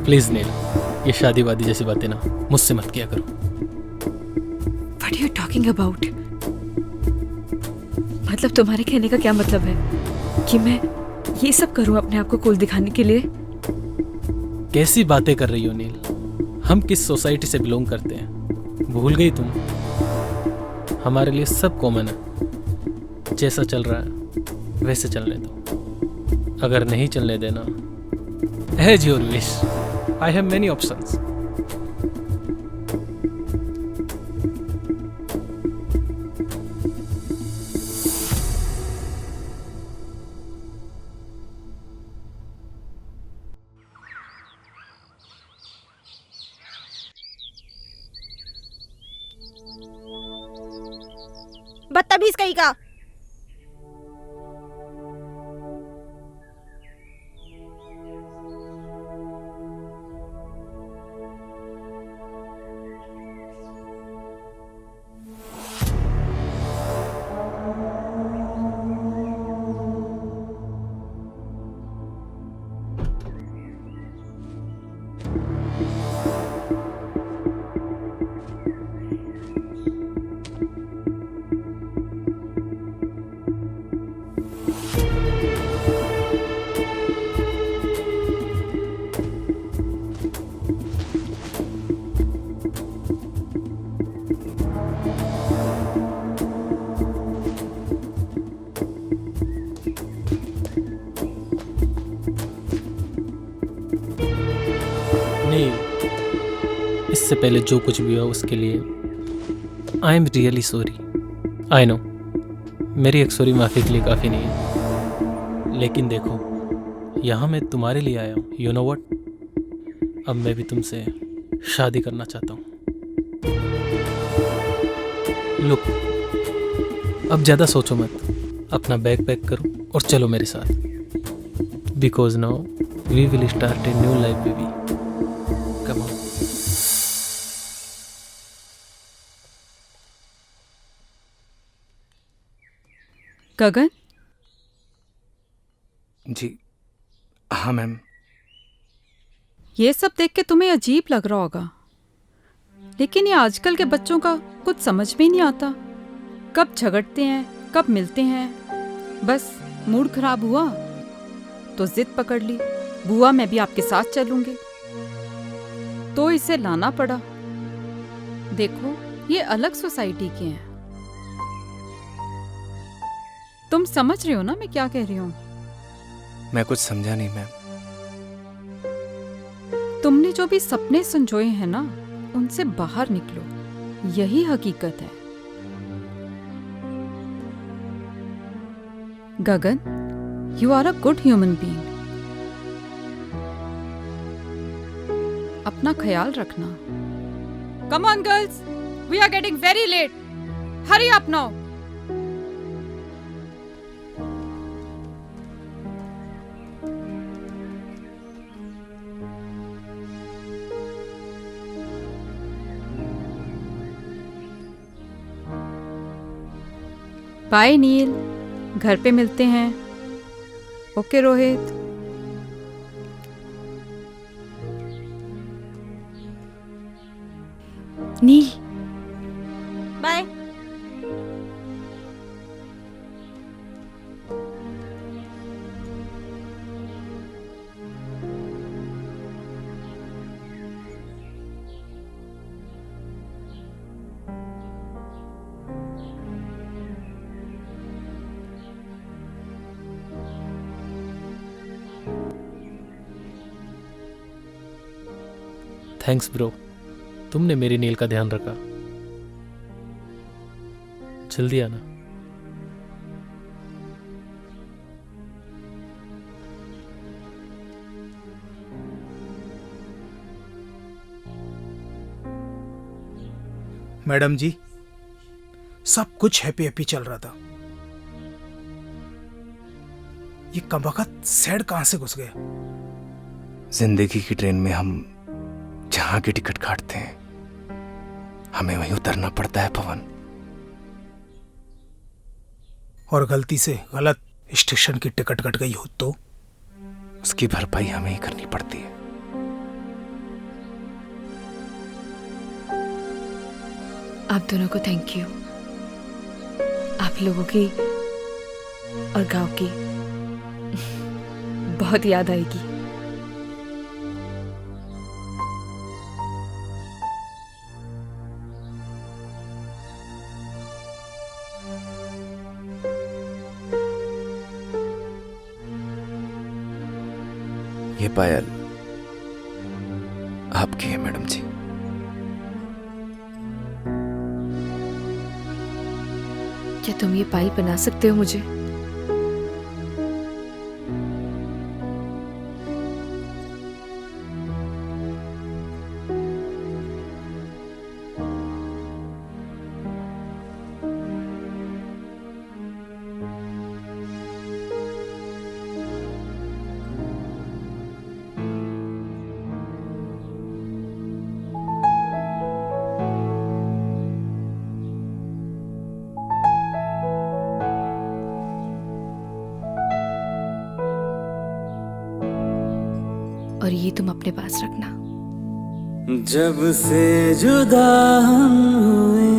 Please Neel, ये शादी वादी जैसी बातें ना मुझसे मत किया करो. What are you talking about? मतलब तुम्हारे कहने का क्या मतलब है कि मैं ये सब करूं अपने आप को कूल दिखाने के लिए? कैसी बातें कर रही हो नील? हम किस सोसाइटी से बिलोंग करते हैं भूल गई तुम? हमारे लिए सब कॉमन है. जैसा चल रहा है वैसे चलने दो. अगर नहीं चलने देना, as your wish. I have many options. बदतमीज कहीं का. इससे पहले जो कुछ भी हुआ उसके लिए आई am really sorry. I know मेरी एक सॉरी माफ़ी के लिए काफ़ी नहीं है, लेकिन देखो यहाँ मैं तुम्हारे लिए आया हूँ. यू नो व्हाट, अब मैं भी तुमसे शादी करना चाहता हूँ. लुक, अब ज़्यादा सोचो मत, अपना बैग पैक करो और चलो मेरे साथ. Because now we will start a new life baby. Come on. Gagan? जी हाँ मैम. ये सब देख के तुम्हें अजीब लग रहा होगा, लेकिन ये आजकल के बच्चों का कुछ समझ में नहीं आता. कब झगड़ते हैं, कब मिलते हैं. बस मूड खराब हुआ तो जिद पकड़ ली, बुआ मैं भी आपके साथ चलूंगी, तो इसे लाना पड़ा. देखो ये अलग सोसाइटी के हैं. तुम समझ रहे हो ना मैं क्या कह रही हूँ? मैं कुछ समझा नहीं मैम. तुमने जो भी सपने संजोए हैं ना, उनसे बाहर निकलो, यही हकीकत है. Gagan, you are a good human being. अपना ख्याल रखना. Come on girls, we are getting very late. Hurry up now. Bye Neel, घर पे मिलते हैं. Okay Rohit. Neel bye. Thanks bro, तुमने मेरी नील का ध्यान रखा. जल्दी आना. मैडम जी, सब कुछ हैप्पी हैप्पी चल रहा था. ये कमबख्त सैड कहां से घुस गया? जिंदगी की ट्रेन में हम जहां की टिकट काटते हैं हमें वहीं उतरना पड़ता है पवन। और गलती से गलत स्टेशन की टिकट कट गई हो तो उसकी भरपाई हमें ही करनी पड़ती है। आप दोनों को थैंक यू। आप लोगों की और गांव की बहुत याद आएगी। ये पायल आपकी है मैडम जी। क्या तुम ये पायल बना सकते हो मुझे? और ये तुम अपने पास रखना। जब से जुदा हम हुए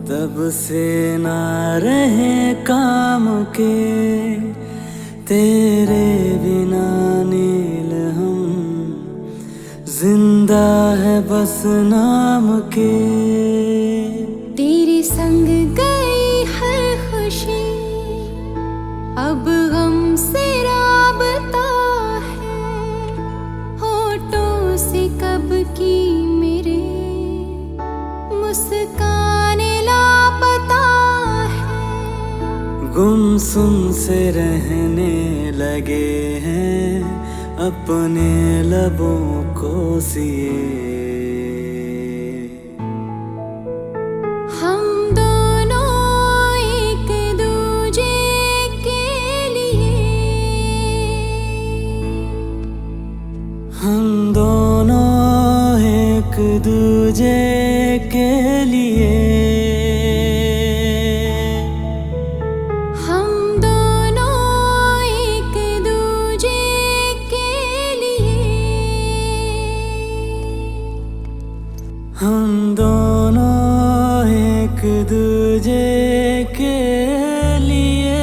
तब से ना रहे काम के, तेरे बिना नील हम जिंदा है बस नाम के। तेरे संग गई हर खुशी अब गम से राबता है, होठों से कब की मेरे मुस्कान लापता है। गुमसुम से रहने लगे हैं अपने लबों को सिए। हम दोनों एक दूजे के लिए, हम दोनों एक दूजे के लिए, हम दोनों एक दूजे के लिए, हम दोनों एक दूजे के लिए।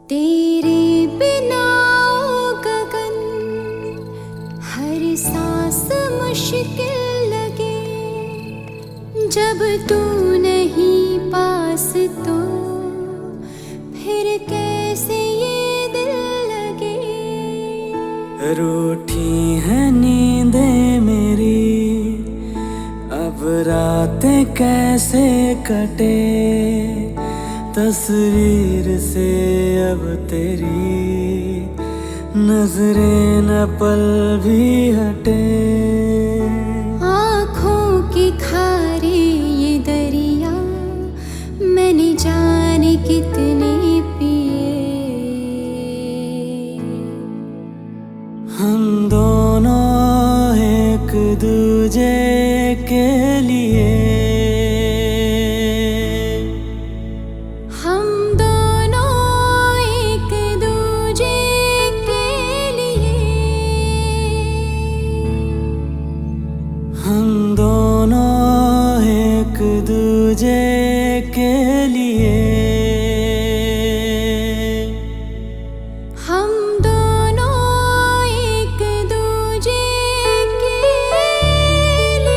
तेरे बिना ओ गगन हर सांस मुश्किल लगे। जब तू नहीं पास तो फिर कैसे ये दिल लगे। रूठी है नींदें मेरी अब रातें कैसे कटे, तस्वीर से अब तेरी नजरें न पल भी हटे। आँखों के खारे ये दरिया मैंने जाने कितने पिए। हम दोनों एक दूजे के लिए, हम दोनों एक दूजे के लिए, हम दोनों एक दूजे के लिए, हम दोनों एक दूजे के लिए।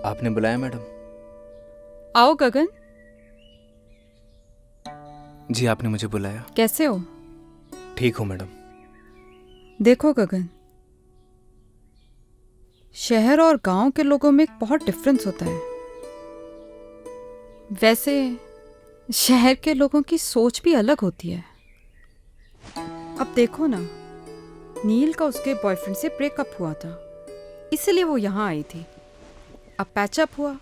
आपने बुलाया मैडम? आओ गगन। जी आपने मुझे बुलाया। कैसे हो? ठीक हूँ मैडम। देखो गगन, शहर और गांव के लोगों में बहुत डिफरेंस होता है। वैसे शहर के लोगों की सोच भी अलग होती है। अब देखो ना, नील का उसके बॉयफ्रेंड से ब्रेकअप हुआ था, इसलिए वो यहाँ आई थी। अब पैचअप हुआ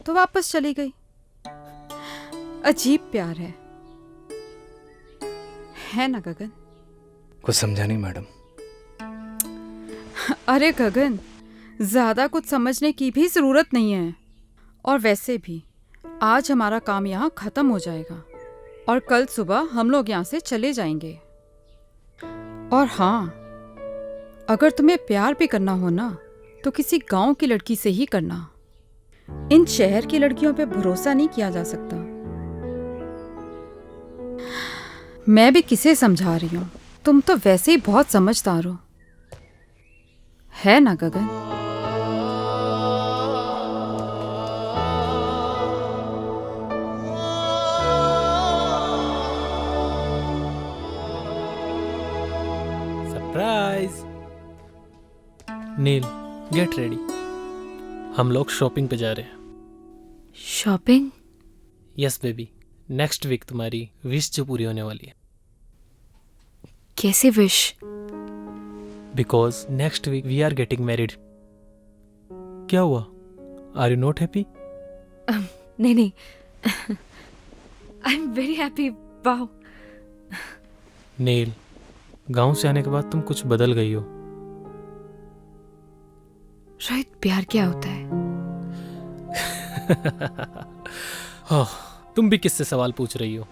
तो वापस चली गई। अजीब प्यार है ना गगन? कुछ समझा नहीं मैडम। अरे गगन, ज्यादा कुछ समझने की भी जरूरत नहीं है। और वैसे भी आज हमारा काम यहाँ खत्म हो जाएगा और कल सुबह हम लोग यहाँ से चले जाएंगे। और हाँ, अगर तुम्हें प्यार भी करना हो ना तो किसी गांव की लड़की से ही करना। इन शहर की लड़कियों पे भरोसा नहीं किया जा सकता। मैं भी किसे समझा रही हूँ, तुम तो वैसे ही बहुत समझदार हो, है ना Gagan? Surprise. Neel, get ready, हम लोग शॉपिंग पे जा रहे हैं। Shopping? Yes baby, next week तुम्हारी विश जो पूरी होने वाली है। कैसे wish? Because next week we are getting married. क्या हुआ? Are you not happy? नहीं नहीं, I am very happy. Wow. Neel, गांव से आने के बाद तुम कुछ बदल गई हो। शायद प्यार क्या होता है? हाँ, तुम भी किससे सवाल पूछ रही हो?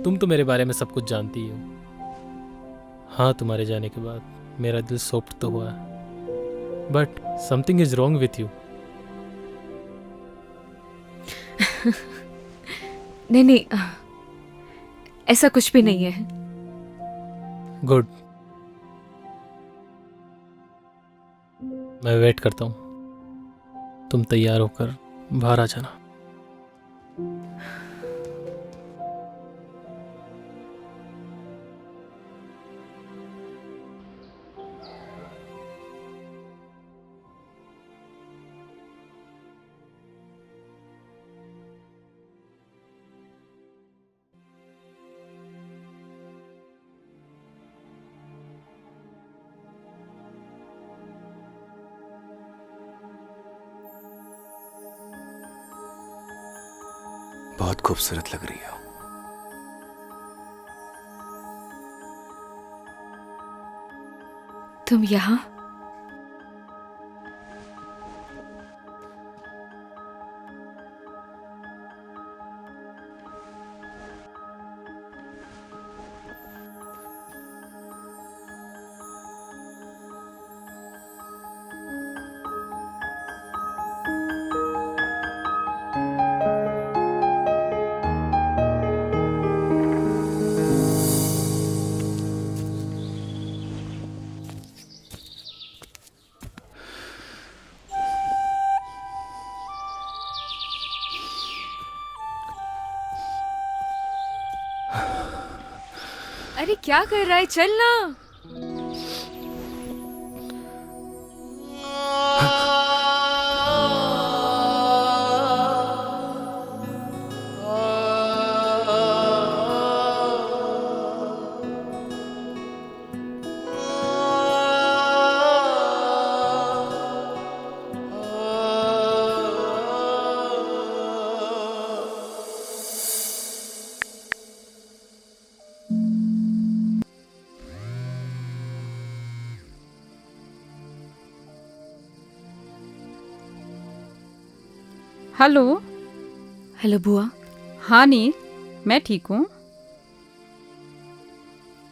तुम तो मेरे बारे में सब कुछ जानती हो। हाँ, तुम्हारे जाने के बाद मेरा दिल सॉफ्ट तो हुआ है, but something is wrong with you. नहीं नहीं, ऐसा कुछ भी नहीं है। गुड, मैं वेट करता हूँ। तुम तैयार होकर बाहर आ जाना। बहुत खूबसूरत लग रही हो। तुम यहाँ? अरे क्या कर रहा है? चल ना। हेलो। हेलो बुआ। हाँ नील, मैं ठीक हूँ।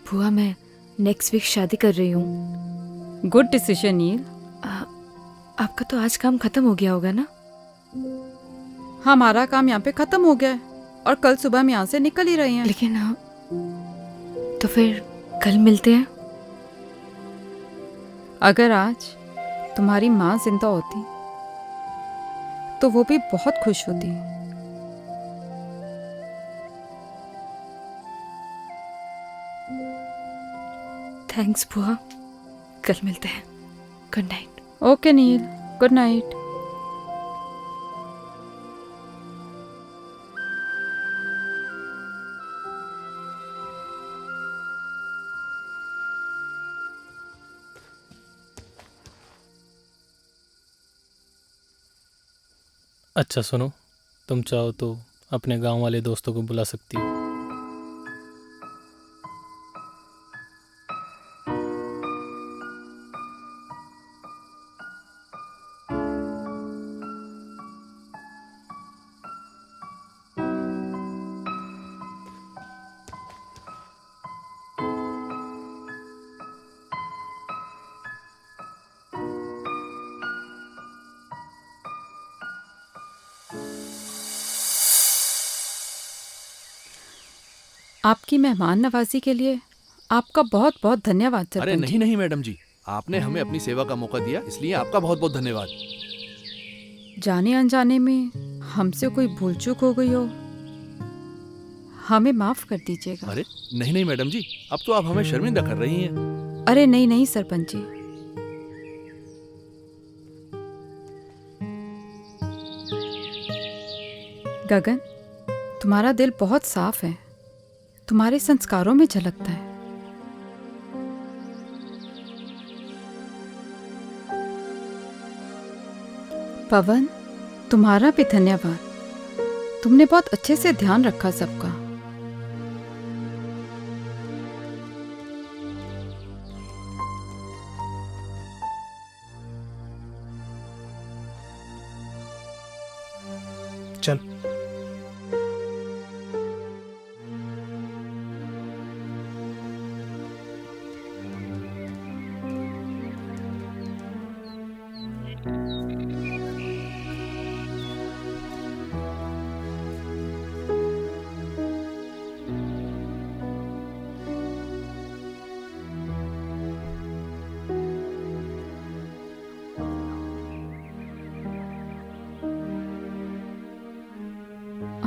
बुआ, मैं नेक्स्ट वीक शादी कर रही हूँ। गुड डिसीजन नील। आपका तो आज काम खत्म हो गया होगा ना? हमारा काम यहाँ पे खत्म हो गया है और कल सुबह हम यहाँ से निकल ही रहे हैं। लेकिन तो फिर कल मिलते हैं। अगर आज तुम्हारी माँ जिंदा होती तो वो भी बहुत खुश होती। थैंक्स बुआ, कल मिलते हैं। Good night. ओके नील, गुड नाइट। अच्छा सुनो, तुम चाहो तो अपने गांव वाले दोस्तों को बुला सकती हो। आपकी मेहमान नवाजी के लिए आपका बहुत बहुत धन्यवाद सरपंच अरे जी। नहीं नहीं मैडम जी, आपने हमें अपनी सेवा का मौका दिया, इसलिए आपका बहुत बहुत धन्यवाद। जाने अनजाने में हमसे कोई भूल चूक हो गई हो, हमें माफ कर दीजिएगा। अरे नहीं नहीं मैडम जी, अब तो आप हमें शर्मिंदा कर रही हैं। अरे नहीं नहीं सरपंच जी, गगन तुम्हारा दिल बहुत साफ है, तुम्हारे संस्कारों में झलकता है। पवन तुम्हारा भी धन्यवाद, तुमने बहुत अच्छे से ध्यान रखा सबका। चल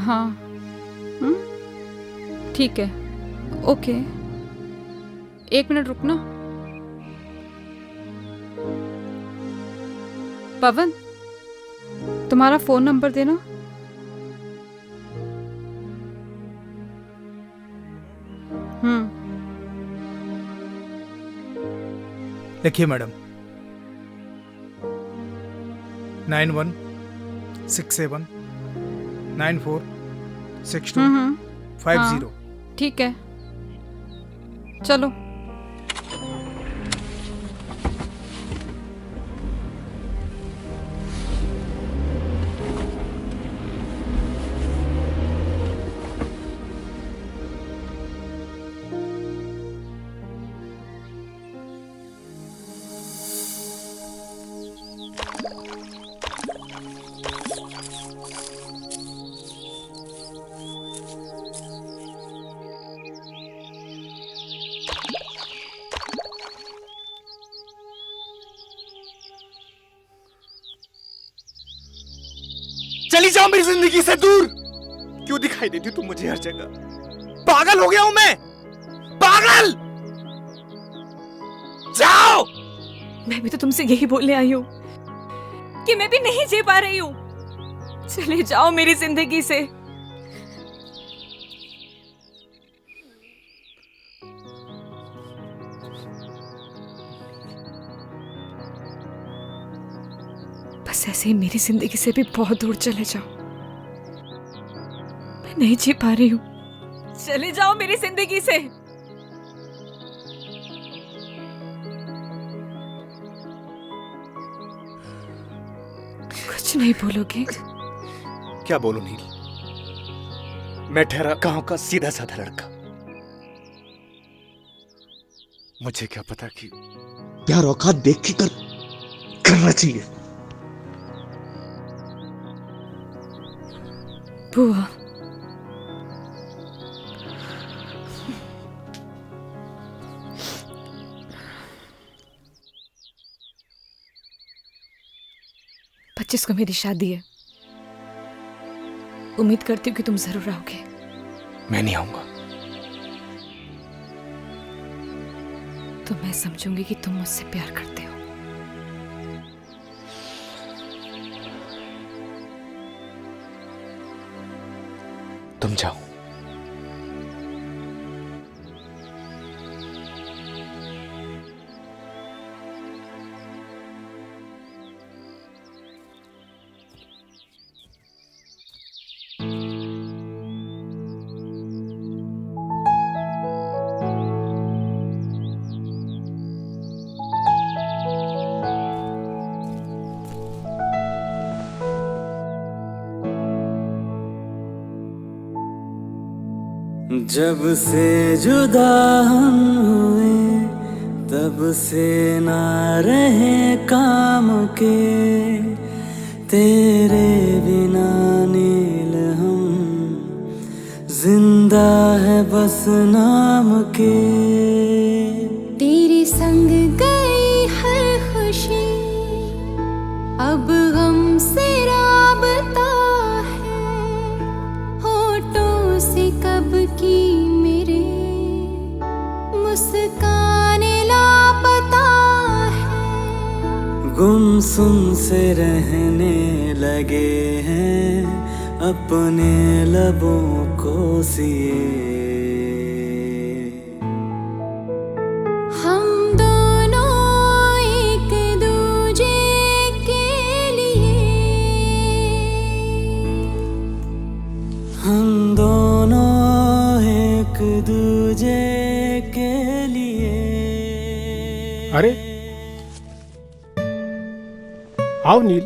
हाँ ठीक है, ओके। 1 मिनट रुकना। पवन तुम्हारा फोन नंबर देना। लिखिए मैडम, 9167946250। हाँ, ठीक है, चलो। चली जाओ मेरी जिंदगी से दूर। क्यों दिखाई देती तुम मुझे हर जगह? पागल हो गया हूं मैं, पागल। जाओ। मैं भी तो तुमसे यही बोलने आई हूँ कि मैं भी नहीं जी पा रही हूँ। चले जाओ मेरी जिंदगी से। बस ऐसे ही मेरी जिंदगी से भी बहुत दूर चले जाओ। मैं नहीं जी पा रही हूँ। चले जाओ मेरी जिंदगी से। कुछ नहीं बोलोगे? क्या बोलूं नील? मैं ठहरा गांव का सीधा साधा लड़का। मुझे क्या पता कि प्यार औकात देख के करना चाहिए। बुआ, पच्चीस को मेरी शादी है। उम्मीद करती हूँ कि तुम जरूर आओगे। मैं नहीं आऊंगा। तो मैं समझूंगी कि तुम मुझसे प्यार करते हो। तुम जाओ। जब से जुदा हम हुए तब से ना रहे काम के, तेरे बिना नील हम जिंदा है बस नाम के। तेरे संग गई हर खुशी अब गम से राबता है, होठों से कब की मेरे मुस्कान लापता है। गुमसुम से रहने लगे हैं अपने लबों को सिए। हम दोनों एक दूजे के लिए, हम दोनों एक दूजे के लिए। अरे आओ नील।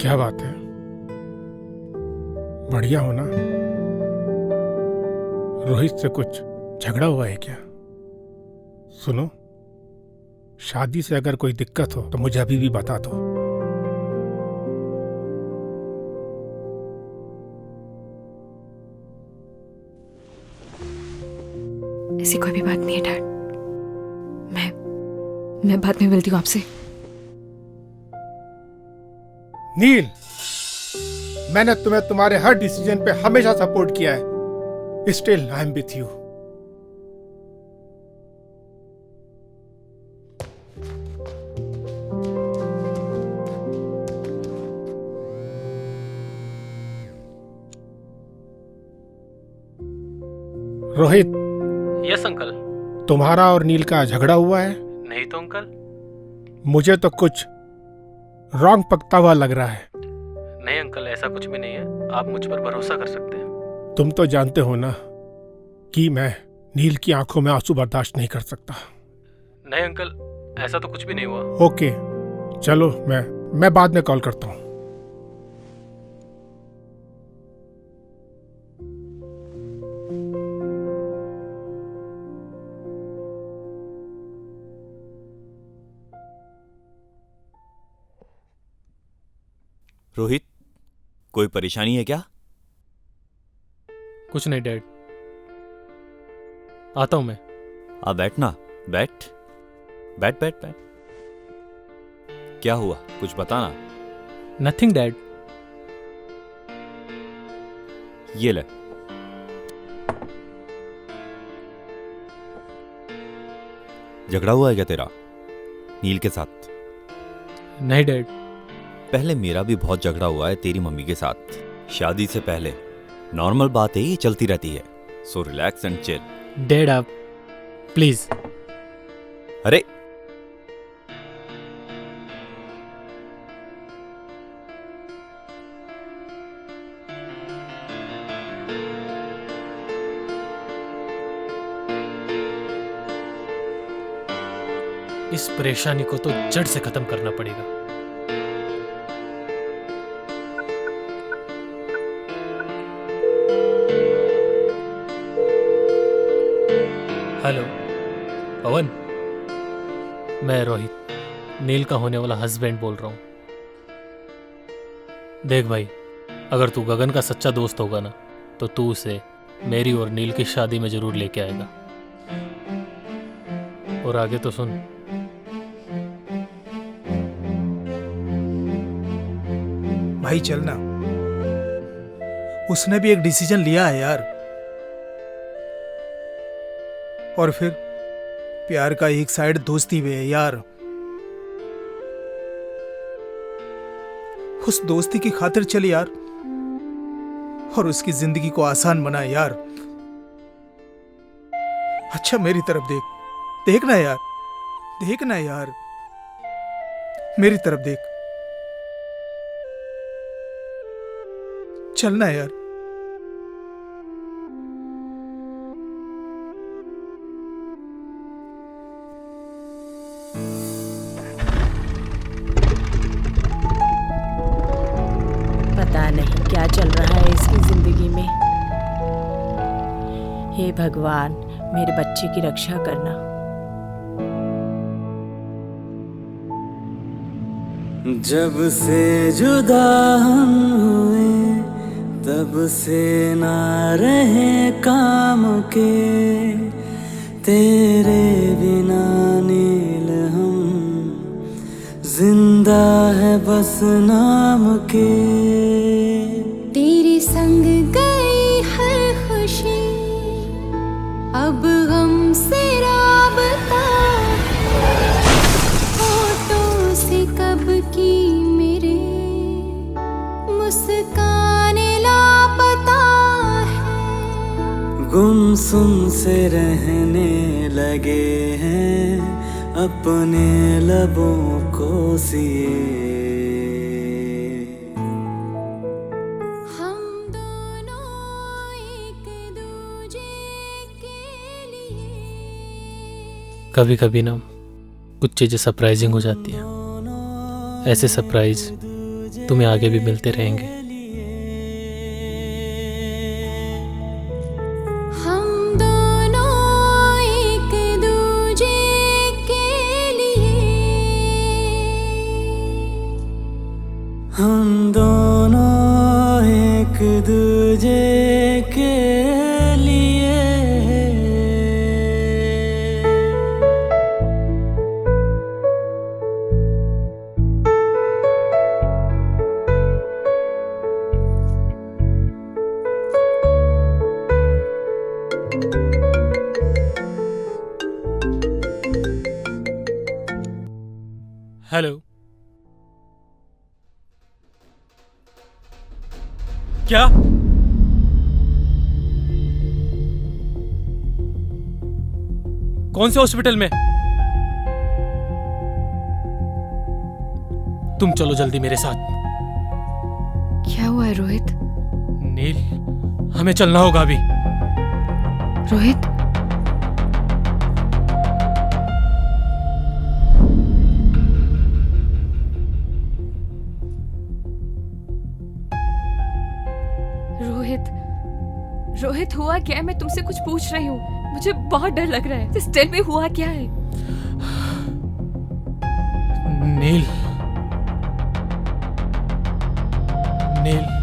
क्या बात है, बढ़िया हो ना? रोहित से कुछ झगड़ा हुआ है क्या? सुनो, शादी से अगर कोई दिक्कत हो तो मुझे अभी भी बता दो। ऐसी कोई भी बात नहीं है डैड। मैं बाद में मिलती हूँ आपसे। नील, मैंने तुम्हें तुम्हारे हर डिसीजन पे हमेशा सपोर्ट किया है। Still I am with you. Rohit. Yes uncle. तुम्हारा और नील का झगड़ा हुआ है? नहीं तो अंकल। मुझे तो कुछ रॉन्ग पकता हुआ लग रहा है। नहीं अंकल, ऐसा कुछ भी नहीं है, आप मुझ पर भरोसा कर सकते हैं। तुम तो जानते हो ना कि मैं नील की आंखों में आंसू बर्दाश्त नहीं कर सकता। नहीं अंकल, ऐसा तो कुछ भी नहीं हुआ। ओके चलो, मैं बाद में कॉल करता हूँ। रोहित, कोई परेशानी है क्या? कुछ नहीं डैड, आता हूं मैं। आप बैठना, बैठ बैठ बैठ बैठ। क्या हुआ, कुछ बताना। Nothing dad. ये ले। झगड़ा हुआ है क्या तेरा नील के साथ? नहीं डैड। पहले मेरा भी बहुत झगड़ा हुआ है तेरी मम्मी के साथ, शादी से पहले। नॉर्मल बात है, ये चलती रहती है। So relax and chill. Dad आप प्लीज। अरे इस परेशानी को तो जड़ से खत्म करना पड़ेगा। हेलो पवन, मैं रोहित, नील का होने वाला हस्बैंड बोल रहा हूँ। देख भाई, अगर तू गगन का सच्चा दोस्त होगा ना, तो तू उसे मेरी और नील की शादी में जरूर लेके आएगा। और आगे तो सुन। भाई चलना, उसने भी एक डिसीजन लिया है यार। और फिर प्यार का एक साइड दोस्ती भी है यार। उस दोस्ती की खातिर चल यार, और उसकी जिंदगी को आसान बना यार। अच्छा मेरी तरफ देख, देखना यार, देखना यार, मेरी तरफ देख, चलना यार। पता नहीं क्या चल रहा है इसकी जिंदगी में। हे भगवान, मेरे बच्चे की रक्षा करना। जब से जुदा हम हुए तब से ना रहे काम के, तेरे बिना नील हम जिंदा है बस नाम के। तेरे संग गई हर खुशी, अब गम से राबता, होठों से कब की मेरे मुस्कान लापता है। गुमसुम से रहने लगे हैं अपने लबों को सिए। कभी कभी ना कुछ चीज़ें सरप्राइजिंग हो जाती हैं। ऐसे सरप्राइज तुम्हें आगे भी मिलते रहेंगे। हम दोनों एक दूजे के लिए, हम दोनों एक दूजे के लिए। हेलो, क्या? कौन से हॉस्पिटल में? तुम चलो जल्दी मेरे साथ। क्या हुआ है रोहित? नील, हमें चलना होगा अभी। रोहित, रोहित हुआ क्या है? मैं तुमसे कुछ पूछ रही हूँ, मुझे बहुत डर लग रहा है। Just tell me हुआ क्या है? नील, नील,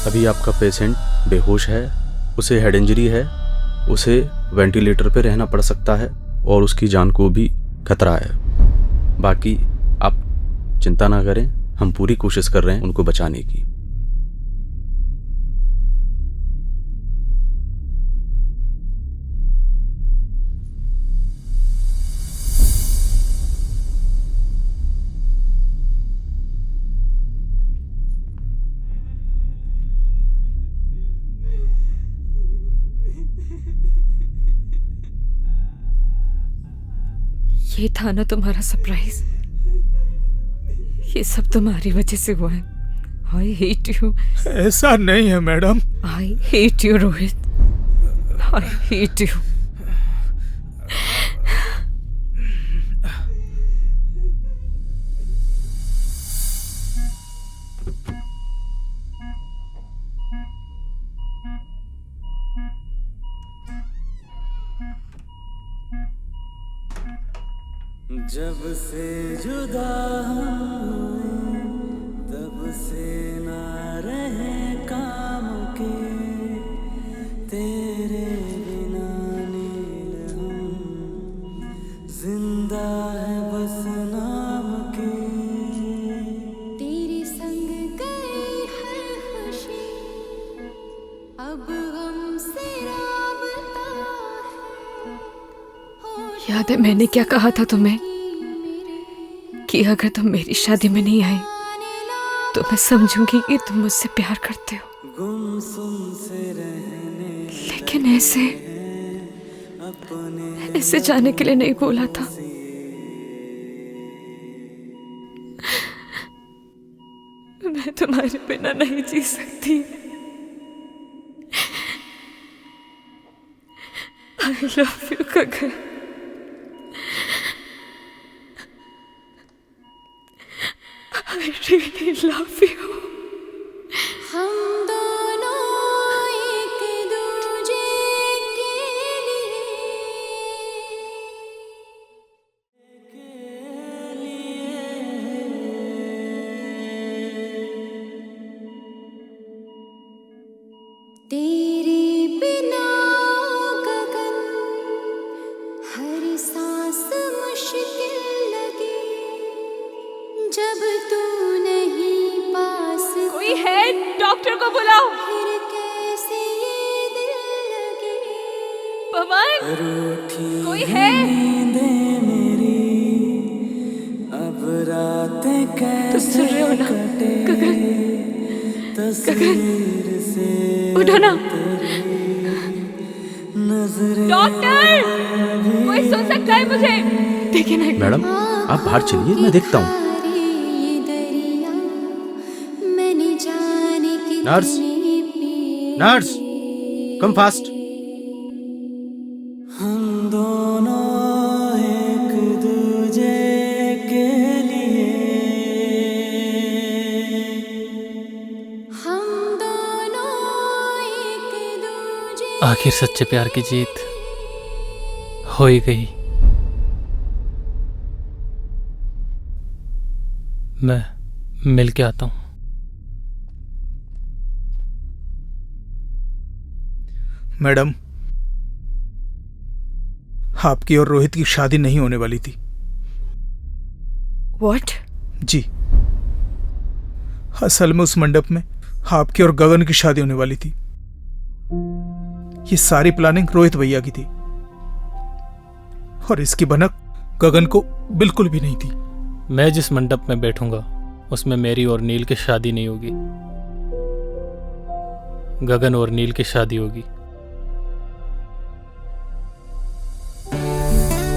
अभी आपका पेशेंट बेहोश है, उसे हेड इंजरी है, उसे वेंटिलेटर पे रहना पड़ सकता है और उसकी जान को भी खतरा है। बाकी आप चिंता ना करें, हम पूरी कोशिश कर रहे हैं उनको बचाने की। ये था ना तुम्हारा सरप्राइज? ये सब तुम्हारी वजह से हुआ है। I hate you. ऐसा नहीं है madam. I hate you Rohit, I hate you. जब से जुदा हुए तब से ना रहे काम के तेरे बिना नील हम जिंदा है बस नाम के तेरे संग गई हर खुशी अब हमसे राबता याद है मैंने क्या कहा था तुम्हें कि अगर तुम मेरी शादी में नहीं आई तो मैं समझूंगी कि तुम मुझसे प्यार करते हो। गुमसुम से रहने लेकिन ऐसे जाने के लिए नहीं बोला था। मैं तुम्हारे बिना नहीं जी सकती। I love you, Gagan. I really love you। हम दोनों एक दूजे के तेरे बिना गगन हर सांस मुश्किल लगी जब तू नहीं पास कोई है? डॉक्टर को बुलाओ। फिर कैसे ये दिल लगे पवन, कोई है? नींदें मेरी अब रातें कैसे कटे तस्वीर से उठो ना। नजरें डॉक्टर, कोई सुन सकता है मुझे? देखिए ना। मैडम आप बाहर चलिए, मैं देखता हूँ। मैंने जाने की नर्स, नर्स, कम फास्ट। हम दोनों एक दूजे के लिए हम दोनों एक दूजे आखिर सच्चे प्यार की जीत हो ही गई। मैं मिल के आता हूं। मैडम, आपकी और रोहित की शादी नहीं होने वाली थी। What? जी, असल में उस मंडप में आपकी और गगन की शादी होने वाली थी। ये सारी प्लानिंग रोहित भैया की थी और इसकी भनक गगन को बिल्कुल भी नहीं थी। मैं जिस मंडप में बैठूंगा उसमें मेरी और नील की शादी नहीं होगी, गगन और नील की शादी होगी।